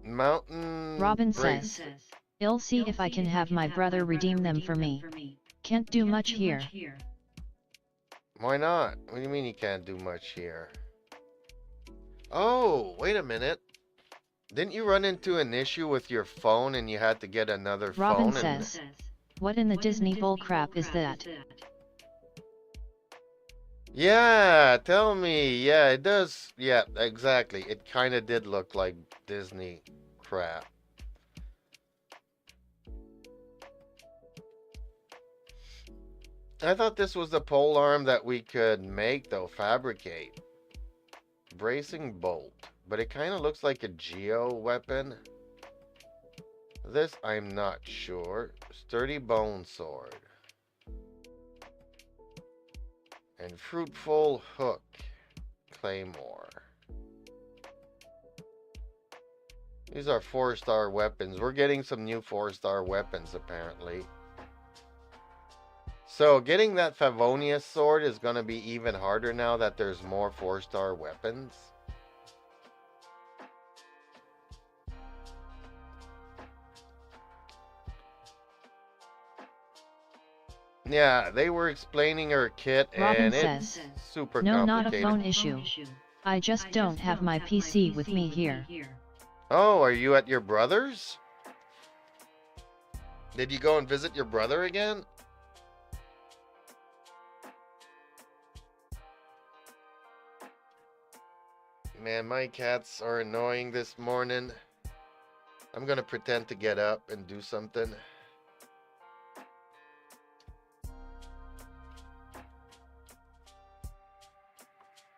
Mountain... Robin says, I'll see if I can have my brother redeem them for me. Can't do much here. Why not? What do you mean you can't do much here? Oh, wait a minute. Didn't you run into an issue with your phone and you had to get another Robin phone? says, What in the Disney bullcrap is that? Yeah, tell me. Yeah, it does. Yeah, exactly. It kind of did look like Disney crap. I thought this was the pole arm that we could make, though, fabricate. Bracing bolt. But it kind of looks like a geo weapon. This, I'm not sure. Sturdy bone sword. And fruitful hook. Claymore. These are 4-star weapons. We're getting some new 4-star weapons, apparently. So, getting that Favonius sword is going to be even harder now that there's more 4-star weapons. Yeah, they were explaining her kit, Robin and says, it's super no, not a complicated. phone issue. I just don't have my PC with me here. Oh, are you at your brother's? Did you go and visit your brother again? Man, my cats are annoying this morning. I'm gonna pretend to get up and do something.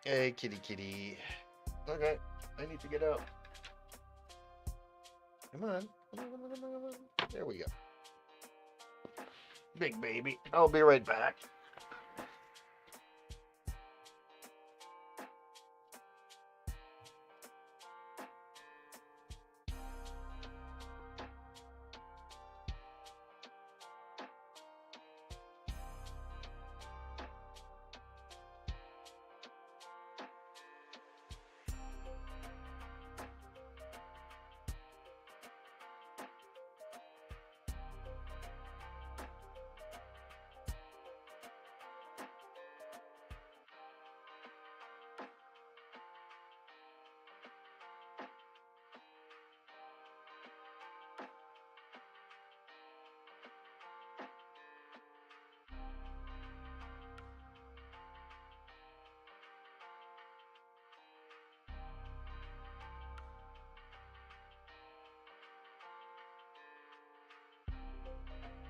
Hey, kitty kitty. Okay, I need to get up. Come on. Come on, come on, come on, come on. There we go. Big baby. I'll be right back.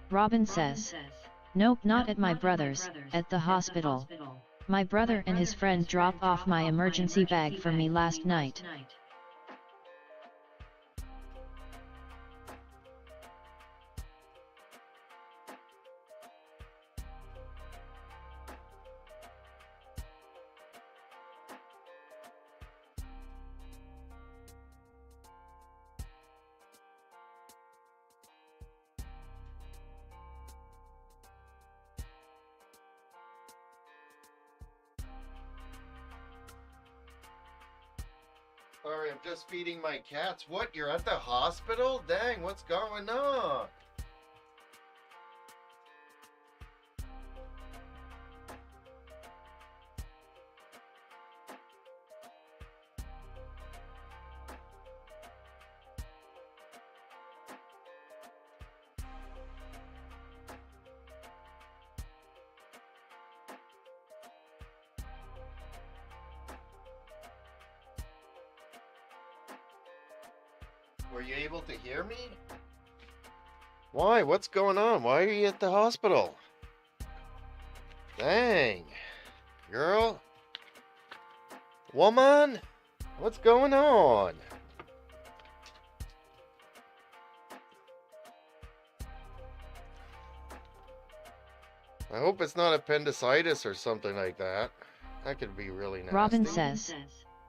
Robin says, nope, not at my brother's, at the hospital. My brother and his friend dropped off my emergency bag for me last night. Sorry, I'm just feeding my cats. What? You're at the hospital? Dang, what's going on? Were you able to hear me? Why? What's going on? Why are you at the hospital? Dang. Girl? Woman? What's going on? I hope it's not appendicitis or something like that. That could be really nasty. Robin says,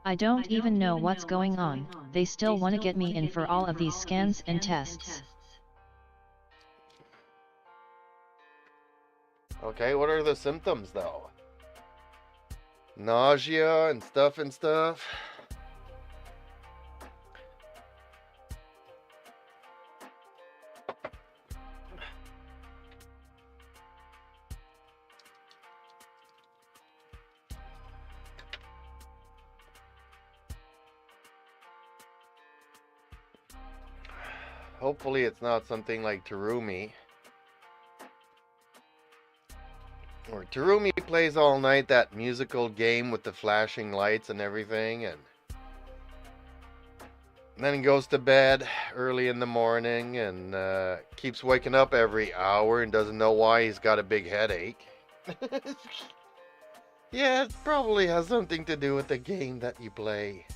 I don't even know what's going on. They still want to get me in for all of these scans and tests. Okay, what are the symptoms though? Nausea and stuff and stuff. Hopefully it's not something like Terumi. Or Terumi plays all night that musical game with the flashing lights and everything, and then he goes to bed early in the morning and keeps waking up every hour and doesn't know why he's got a big headache. Yeah, it probably has something to do with the game that you play.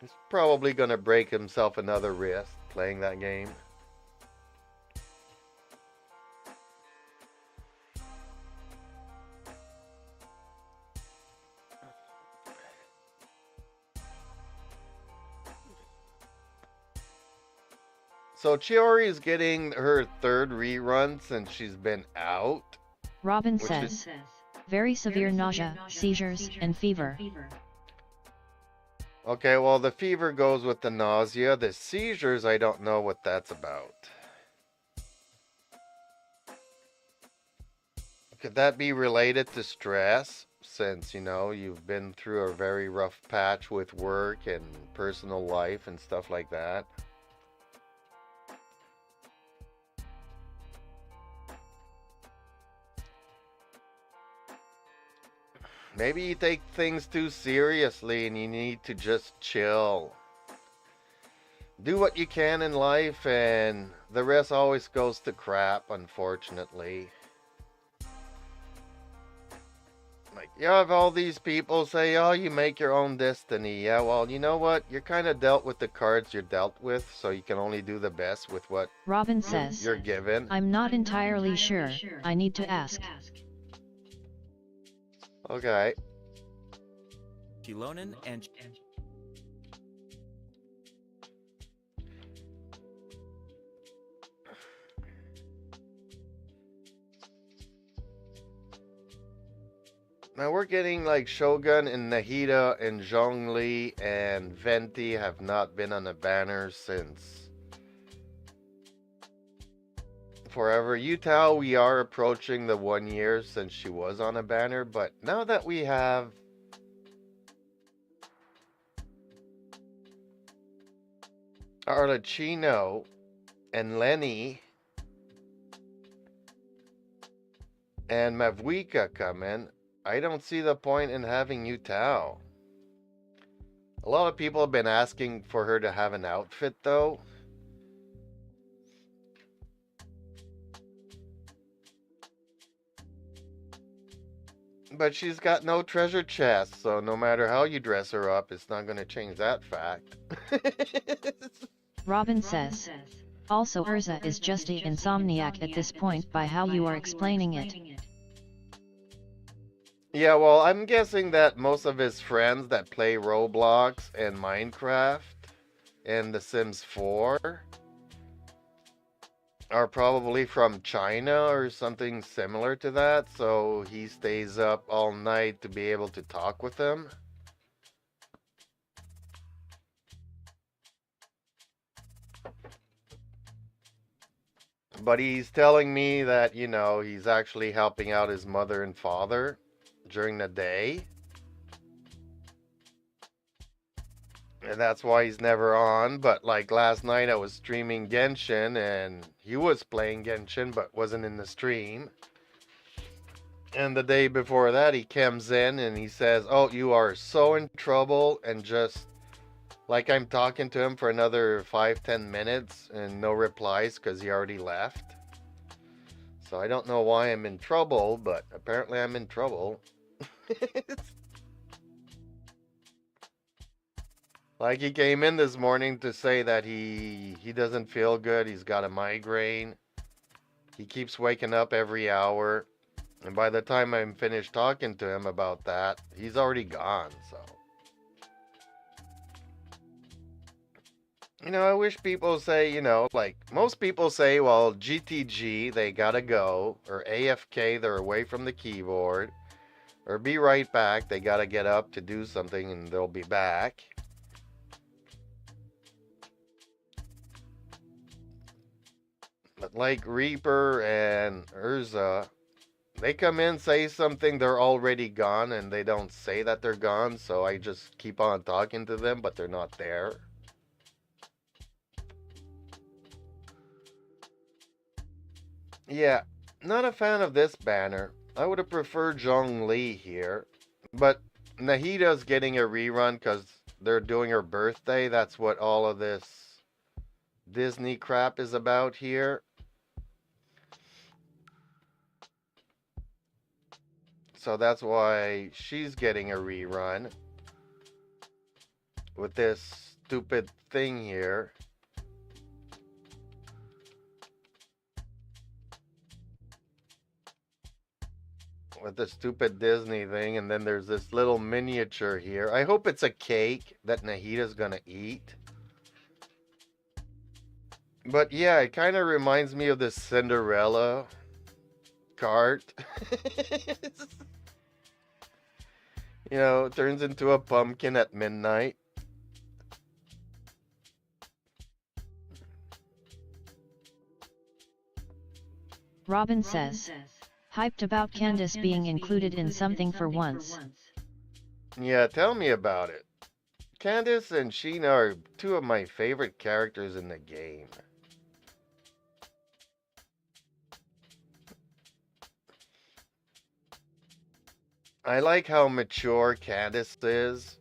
He's probably gonna break himself another wrist playing that game. So Chiori is getting her third rerun since she's been out. Robin says, very severe nausea, seizures, and fever. Okay, well, the fever goes with the nausea. The seizures, I don't know what that's about. Could that be related to stress? Since, you know, you've been through a very rough patch with work and personal life and stuff like that. Maybe you take things too seriously and you need to just chill. Do what you can in life and the rest always goes to crap, unfortunately. Like, you have all these people say, oh, you make your own destiny. Yeah, well, you know what? You're kind of dealt with the cards you're dealt with, so you can only do the best with what Robin says, you're given. I'm not entirely sure. I need to ask. Okay. Chilonen and Now we're getting like Shogun and Nahida and Zhongli and Venti have not been on a banner since forever. Yutao, we are approaching the 1 year since she was on a banner, but now that we have Arlecchino and Lenny and Mavuika come in, I don't see the point in having Yutao. A lot of people have been asking for her to have an outfit though. But she's got no treasure chest, so no matter how you dress her up, it's not going to change that fact. Robin says, also Urza is just a insomniac at this point by how you are explaining it. Yeah, well, I'm guessing that most of his friends that play Roblox and Minecraft and The Sims 4 are probably from China or something similar to that, so he stays up all night to be able to talk with them. But he's telling me that, you know, he's actually helping out his mother and father during the day. And that's why he's never on. But like last night I was streaming Genshin and he was playing Genshin but wasn't in the stream. And the day before that he comes in and he says, oh, you are so in trouble, and just like I'm talking to him for another 5-10 minutes and no replies because he already left. So I don't know why I'm in trouble, but apparently I'm in trouble. Like he came in this morning to say that he doesn't feel good. He's got a migraine. He keeps waking up every hour. And by the time I'm finished talking to him about that, he's already gone, so. You know, I wish people say, you know, like most people say, well, GTG, they gotta go, or AFK, they're away from the keyboard, or be right back, they gotta get up to do something and they'll be back. But like Reaper and Urza, they come in, say something, they're already gone, and they don't say that they're gone, so I just keep on talking to them, but they're not there. Yeah, not a fan of this banner. I would have preferred Zhongli here. But Nahida's getting a rerun because they're doing her birthday. That's what all of this Disney crap is about here. So that's why she's getting a rerun with this stupid thing here. With the stupid Disney thing, and then there's this little miniature here. I hope it's a cake that Nahida's gonna eat. But yeah, it kind of reminds me of the Cinderella cart. You know, it turns into a pumpkin at midnight. Robin says, hyped about Candace being included in something for once. Yeah, tell me about it. Candace and Sheena are two of my favorite characters in the game. I like how mature Candace is,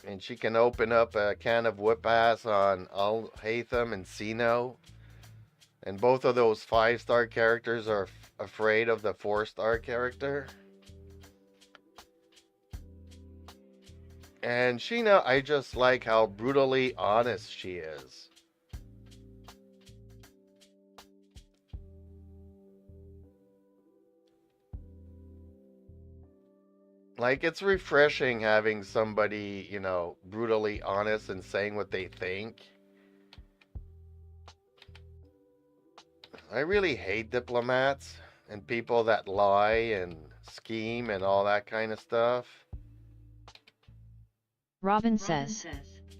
and she can open up a can of whip ass on Al-Haytham and Sino. And both of those 5-star characters are afraid of the 4-star character. And Sheena, I just like how brutally honest she is. Like, it's refreshing having somebody, you know, brutally honest and saying what they think. I really hate diplomats and people that lie and scheme and all that kind of stuff. Robin says,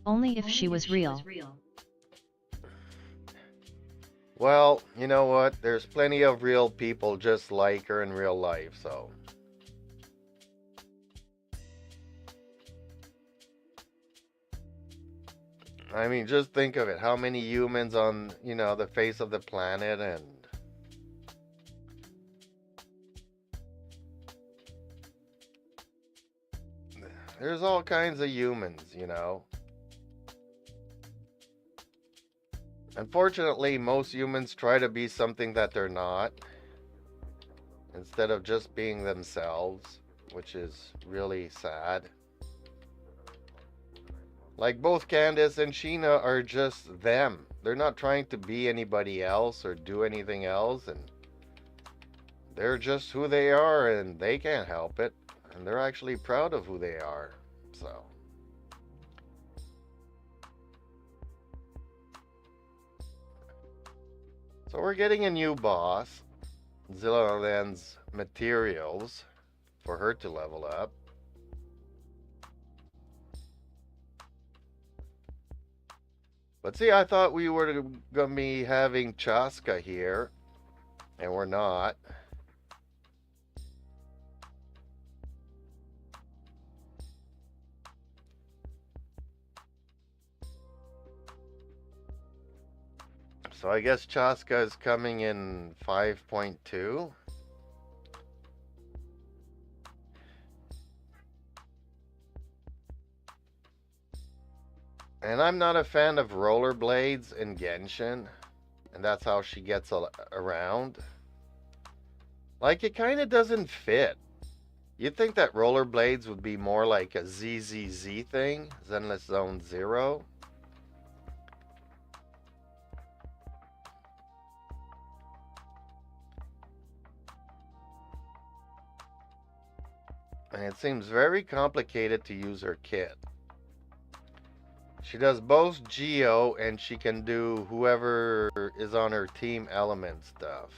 only if she was real. Well, you know what? There's plenty of real people just like her in real life, so. I mean, just think of it. How many humans on, you know, the face of the planet, and there's all kinds of humans, you know. Unfortunately, most humans try to be something that they're not, instead of just being themselves, which is really sad. Like, both Candace and Sheena are just them. They're not trying to be anybody else or do anything else, and they're just who they are, and they can't help it. And they're actually proud of who they are. So we're getting a new boss. Zilla lends materials for her to level up. But see, I thought we were going to be having Chaska here, and we're not. So I guess Chaska is coming in 5.2. And I'm not a fan of rollerblades in Genshin, and that's how she gets around. Like, it kind of doesn't fit. You'd think that rollerblades would be more like a ZZZ thing, Zenless Zone Zero. And it seems very complicated to use her kit. She does both Geo, and she can do whoever is on her team element stuff.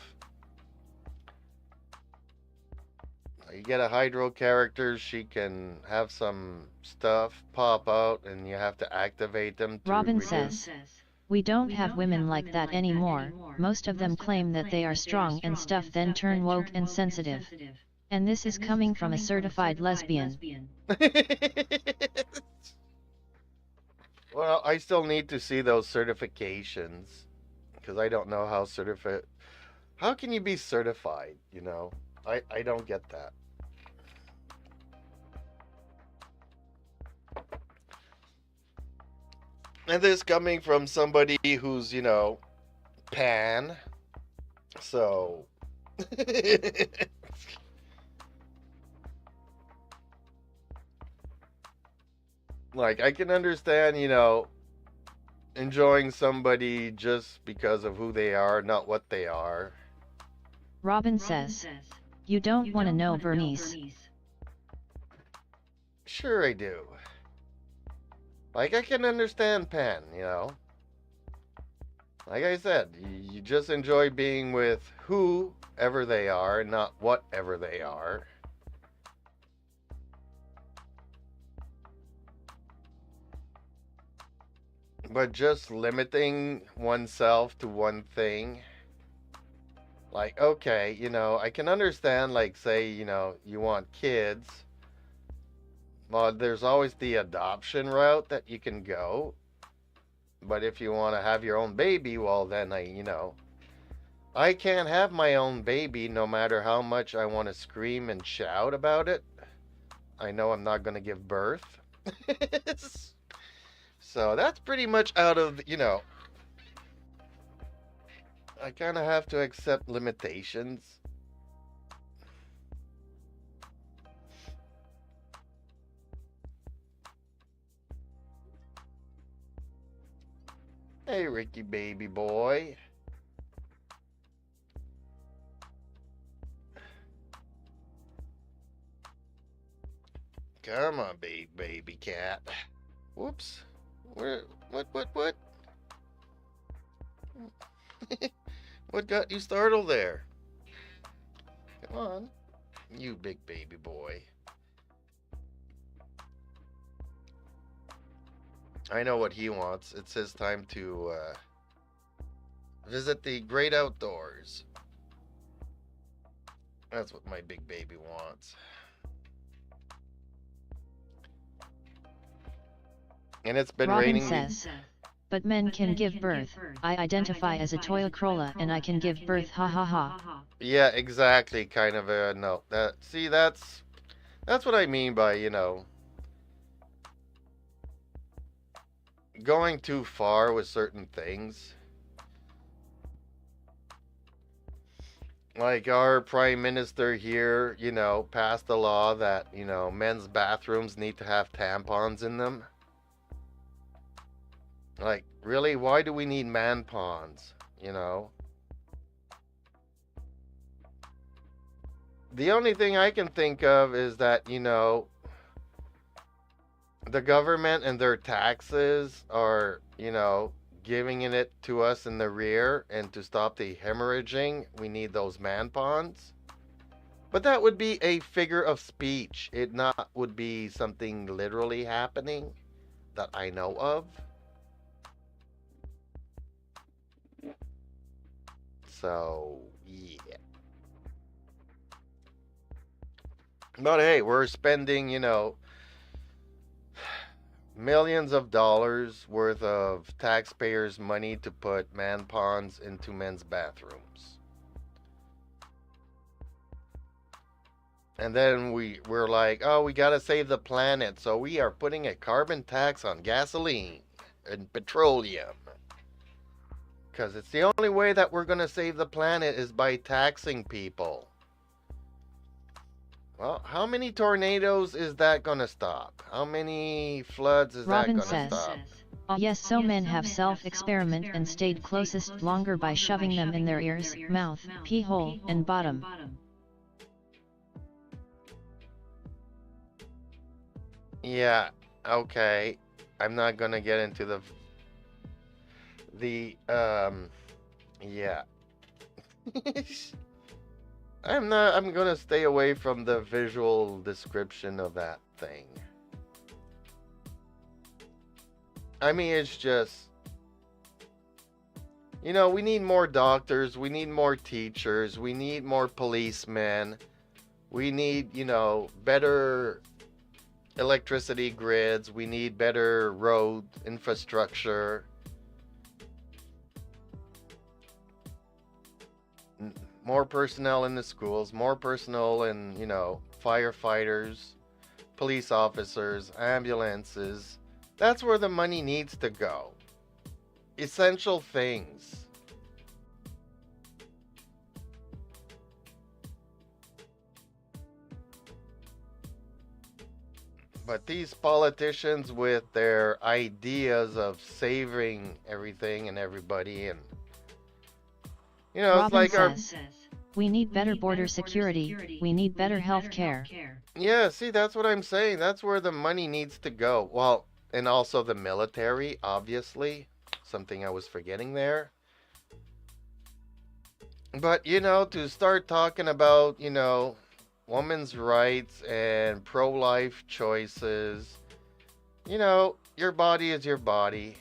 You get a Hydro character, she can have some stuff pop out, and you have to activate them to Robin reduce. says, we don't have women like that anymore. Most of them claim that they are strong and stuff, then turn woke and sensitive. And this is coming from a certified lesbian. Well, I still need to see those certifications, because I don't know how how can you be certified, you know? I don't get that. And this coming from somebody who's, you know, pan. So like I can understand, you know, enjoying somebody just because of who they are, not what they are. Robin says, you don't want to know Bernice. Sure I do. Like I can understand Pan, you know. Like I said, you just enjoy being with whoever they are, not whatever they are. But just limiting oneself to one thing. Like, okay, you know, I can understand, like, say, you know, you want kids. Well, there's always the adoption route that you can go. But if you want to have your own baby, well, then you know, I can't have my own baby no matter how much I want to scream and shout about it. I know I'm not going to give birth. So that's pretty much out of, you know, I kind of have to accept limitations. Hey, Ricky baby boy. Come on, baby cat. Whoops. Where? What? What got you startled there? Come on, you big baby boy. I know what he wants. It's his time to visit the great outdoors. That's what my big baby wants. And it's been Robin raining. Says, but men can give birth. I identify as a Toyocrolla and I can give birth, ha ha ha. Yeah, exactly. Kind of a no. That's what I mean by, you know, going too far with certain things. Like our prime minister here, you know, passed a law that, you know, men's bathrooms need to have tampons in them. Like, really? Why do we need man ponds? You know? The only thing I can think of is that, you know, the government and their taxes are, you know, giving it to us in the rear, and to stop the hemorrhaging, we need those man ponds. But that would be a figure of speech. It not would be something literally happening that I know of. So, yeah. But hey, we're spending, you know, millions of dollars worth of taxpayers' money to put man ponds into men's bathrooms. And then we're like, oh, we gotta save the planet, so we are putting a carbon tax on gasoline and petroleum. Because it's the only way that we're gonna save the planet is by taxing people. Well, how many tornadoes is that gonna stop? How many floods is Robin that gonna says, stop? oh yes, so men have self-experiment and stayed closest longer by shoving them in their ears, mouth, pee hole, and bottom. Yeah, okay. I'm not gonna get into yeah. I'm gonna stay away from the visual description of that thing. I mean, it's just, you know, we need more doctors, we need more teachers, we need more policemen, we need, you know, better electricity grids, we need better road infrastructure. more personnel in the schools, more personnel in, you know, firefighters, police officers, ambulances. That's where the money needs to go. Essential things. But these politicians with their ideas of saving everything and everybody, and you know, Robin it's like says, we need better border security, we need better health care. Yeah, see, that's what I'm saying. That's where the money needs to go. Well, and also the military, obviously. Something I was forgetting there. But, you know, to start talking about, you know, women's rights and pro-life choices, you know, your body is your body.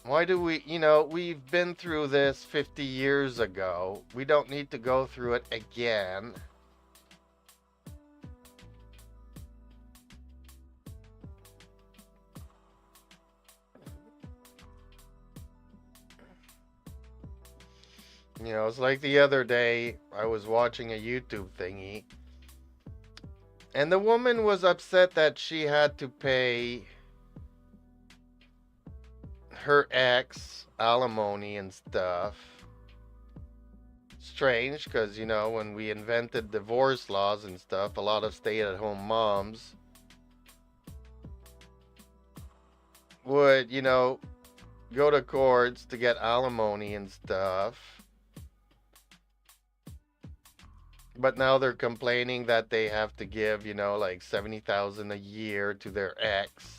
Why do we, you know, we've been through this 50 years ago. We don't need to go through it again. You know, it's like the other day, I was watching a YouTube thingy, and the woman was upset that she had to pay her ex alimony and stuff. Strange, because, you know, when we invented divorce laws and stuff, a lot of stay-at-home moms would, you know, go to courts to get alimony and stuff. But now they're complaining that they have to give, you know, like $70,000 a year to their ex.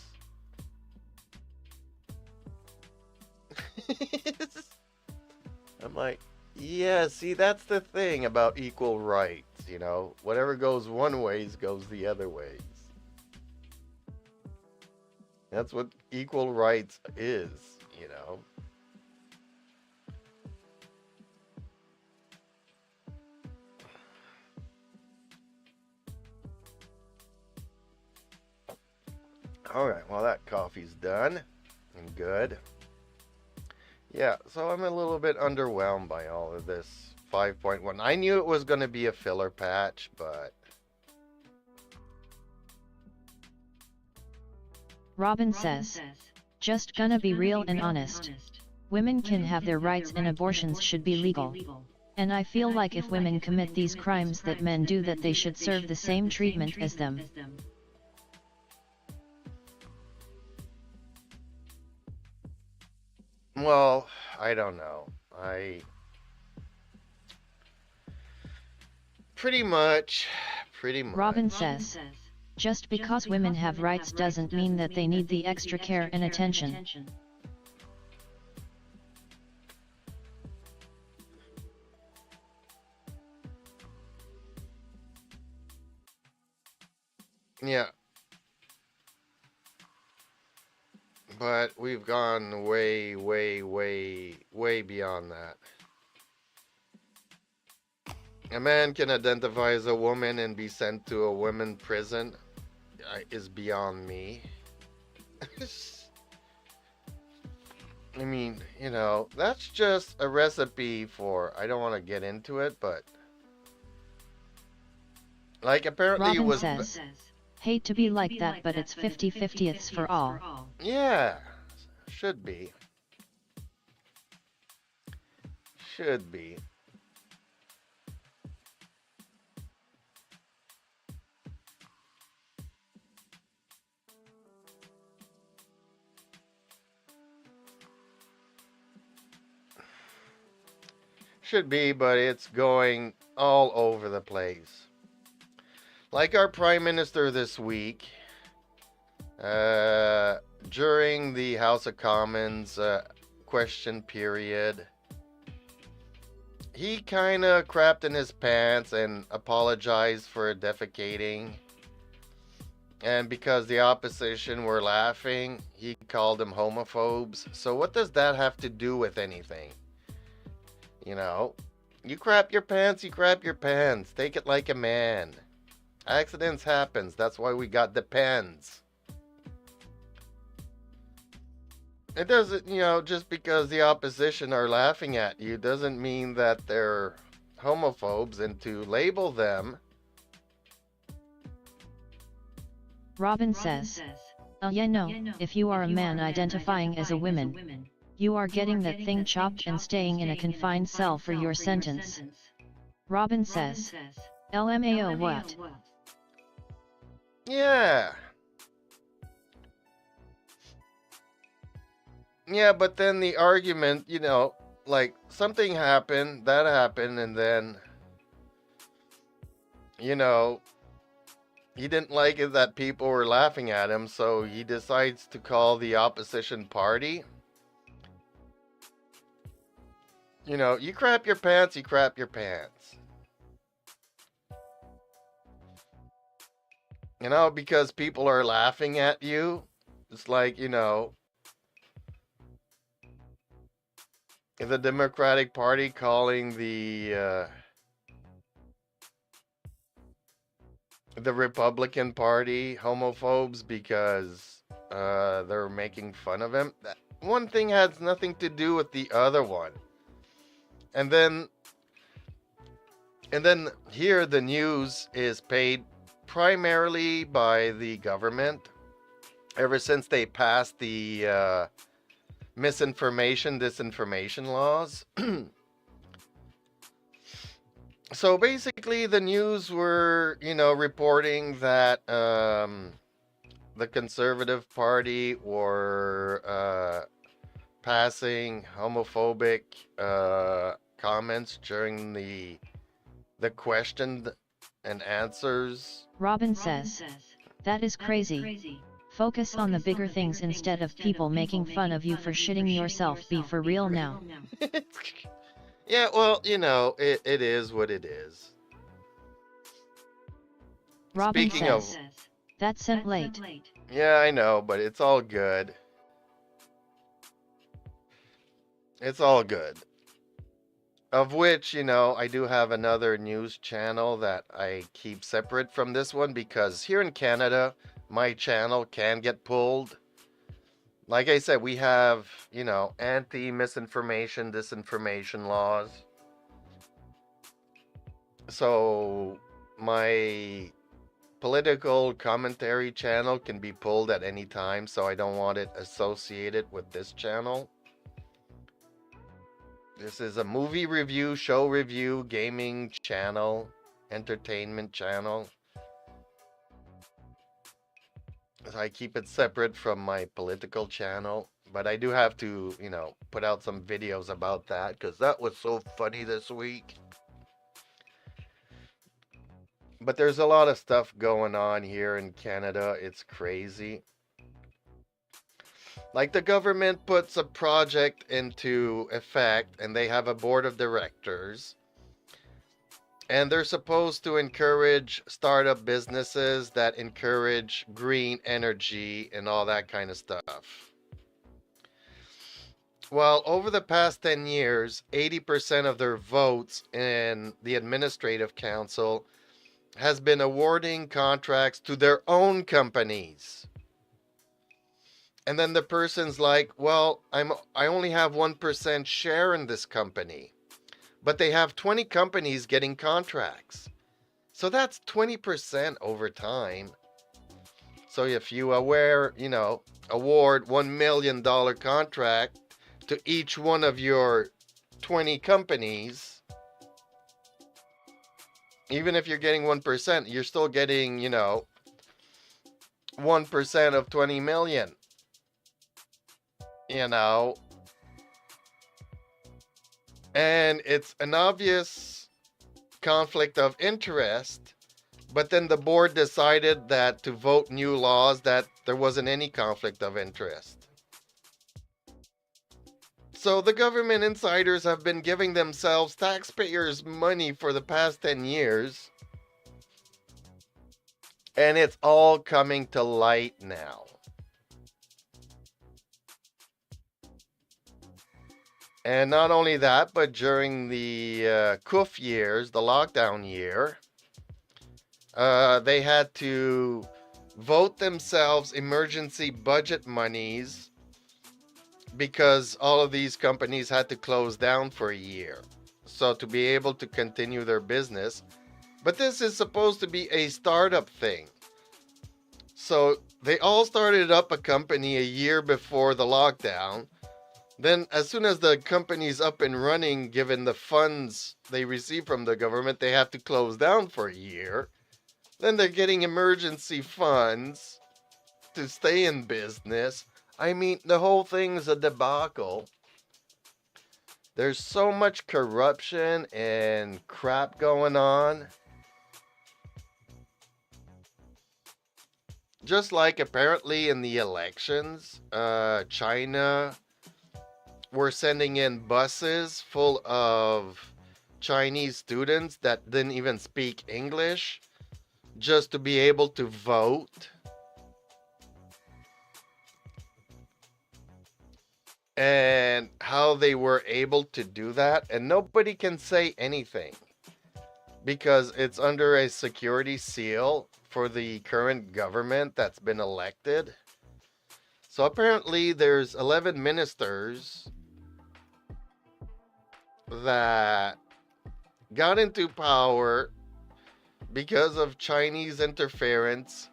I'm like, yeah, see, that's the thing about equal rights, you know. Whatever goes one ways goes the other ways. That's what equal rights is, you know. Alright, well, that coffee's done and good. Yeah, so I'm a little bit underwhelmed by all of this 5.1. I knew it was going to be a filler patch, but... Robin says, just gonna be real and honest. Women can have their rights and abortions should be legal. And I feel like if women commit these crimes that men do, that they should serve the same treatment as them. Well, I don't know. Pretty much. Robin says, just because women have rights doesn't mean that they need the extra care and attention. Yeah. But we've gone way, way, way, way beyond that. A man can identify as a woman and be sent to a women's prison is beyond me. I mean, you know, that's just a recipe for, I don't want to get into it, but like apparently Robin it was... says, hate to be like that, but it's 50-50ths for all. Yeah, should be. Should be. Should be, but it's going all over the place. Like our Prime Minister this week, during the House of Commons question period, he kind of crapped in his pants and apologized for defecating. And because the opposition were laughing, he called them homophobes. So what does that have to do with anything? You know, you crap your pants, you crap your pants. Take it like a man. Accidents happens. That's why we got the pens. It doesn't, just because the opposition are laughing at you doesn't mean that they're homophobes, and to label them. Robin says, yeah, no, if you are a man identifying as a woman, you are getting that thing chopped and staying in a confined cell for your sentence. Robin says, LMAO what? Yeah. Yeah, but then the argument, like something happened, that happened, and then, he didn't like it that people were laughing at him, so he decides to call the opposition party. You crap your pants, you crap your pants. Because people are laughing at you. It's like, the Democratic Party calling the Republican Party homophobes because they're making fun of him. One thing has nothing to do with the other one. And then here the news is paid primarily by the government ever since they passed the misinformation, disinformation laws. So basically the news were, reporting that the Conservative Party were passing homophobic comments during the question and answers. Robin says, that is crazy. Focus on the bigger things instead of people making fun of you for shitting yourself. Be for real now. Yeah, well, it is what it is. Robin says, that sent late. Yeah, I know, but it's all good. It's all good. Of which, I do have another news channel that I keep separate from this one because here in Canada, my channel can get pulled. Like I said, we have, anti-misinformation, disinformation laws. So my political commentary channel can be pulled at any time, so I don't want it associated with this channel. This is a movie review, show review, gaming channel, entertainment channel. So I keep it separate from my political channel. But I do have to, put out some videos about that because that was so funny this week. But there's a lot of stuff going on here in Canada. It's crazy. Like the government puts a project into effect and they have a board of directors. And they're supposed to encourage startup businesses that encourage green energy and all that kind of stuff. Well, over the past 10 years, 80% of their votes in the administrative council has been awarding contracts to their own companies. And then the person's like, well, I only have 1% share in this company. But they have 20 companies getting contracts. So that's 20% over time. So if you award $1 million contract to each one of your 20 companies, even if you're getting 1%, you're still getting, 1% of 20 million. And it's an obvious conflict of interest, but then the board decided that to vote new laws that there wasn't any conflict of interest. So the government insiders have been giving themselves taxpayers' money for the past 10 years, and it's all coming to light now. And not only that, but during the CUF years, the lockdown year, they had to vote themselves emergency budget monies because all of these companies had to close down for a year. So to be able to continue their business. But this is supposed to be a startup thing. So they all started up a company a year before the lockdown. Then as soon as the company's up and running, given the funds they receive from the government, they have to close down for a year. Then they're getting emergency funds to stay in business. I mean, the whole thing's a debacle. There's so much corruption and crap going on. Just like apparently in the elections, China were sending in buses full of Chinese students that didn't even speak English just to be able to vote. And how they were able to do that, and nobody can say anything because it's under a security seal for the current government that's been elected. So apparently there's 11 ministers that got into power because of Chinese interference.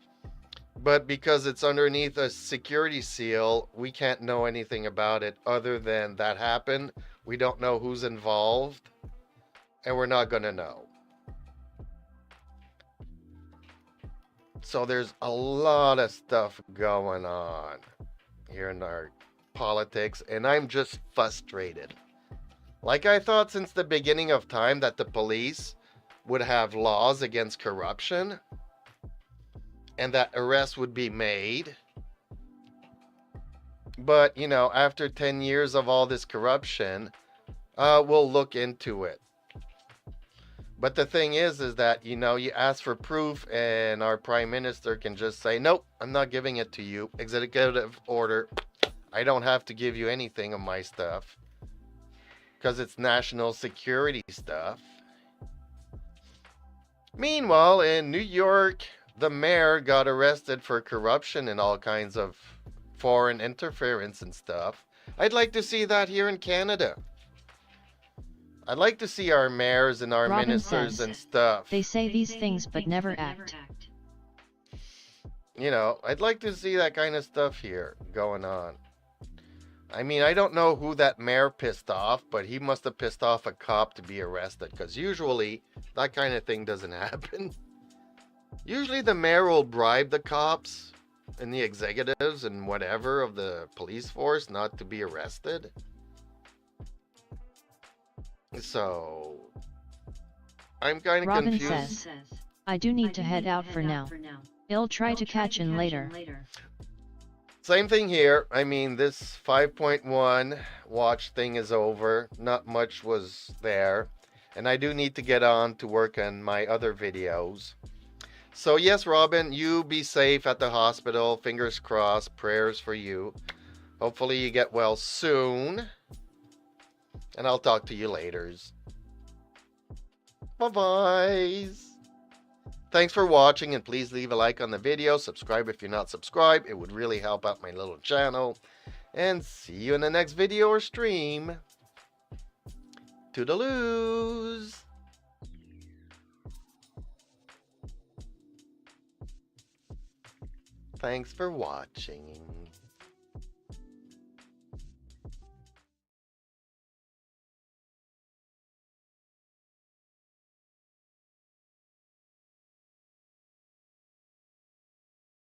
But because it's underneath a security seal, we can't know anything about it other than that happened. We don't know who's involved, and we're not going to know. So there's a lot of stuff going on here in our politics, and I'm just frustrated. Like I thought since the beginning of time that the police would have laws against corruption, and that arrests would be made. But, you know, after 10 years of all this corruption, we'll look into it. But the thing is that, you know, you ask for proof and our prime minister can just say, nope, I'm not giving it to you. Executive order. I don't have to give you anything of my stuff because it's national security stuff. Meanwhile, in New York, the mayor got arrested for corruption and all kinds of foreign interference and stuff. I'd like to see that here in Canada. I'd like to see our mayors and our Robin ministers says, and stuff. They say these things but never act. You know, I'd like to see that kind of stuff here going on. I mean, I don't know who that mayor pissed off, but he must have pissed off a cop to be arrested, because usually that kind of thing doesn't happen. Usually the mayor will bribe the cops and the executives and whatever of the police force not to be arrested. So, I'm kind of Robin confused. says, I do need to head out for now. I'll try to catch in later. Same thing here. I mean, this 5.1 watch thing is over. Not much was there. And I do need to get on to work on my other videos. So yes, Robin, you be safe at the hospital. Fingers crossed. Prayers for you. Hopefully you get well soon. And I'll talk to you later. Bye-bye. Thanks for watching, and please leave a like on the video. Subscribe if you're not subscribed. It would really help out my little channel. And see you in the next video or stream. Toodaloos. Thanks for watching.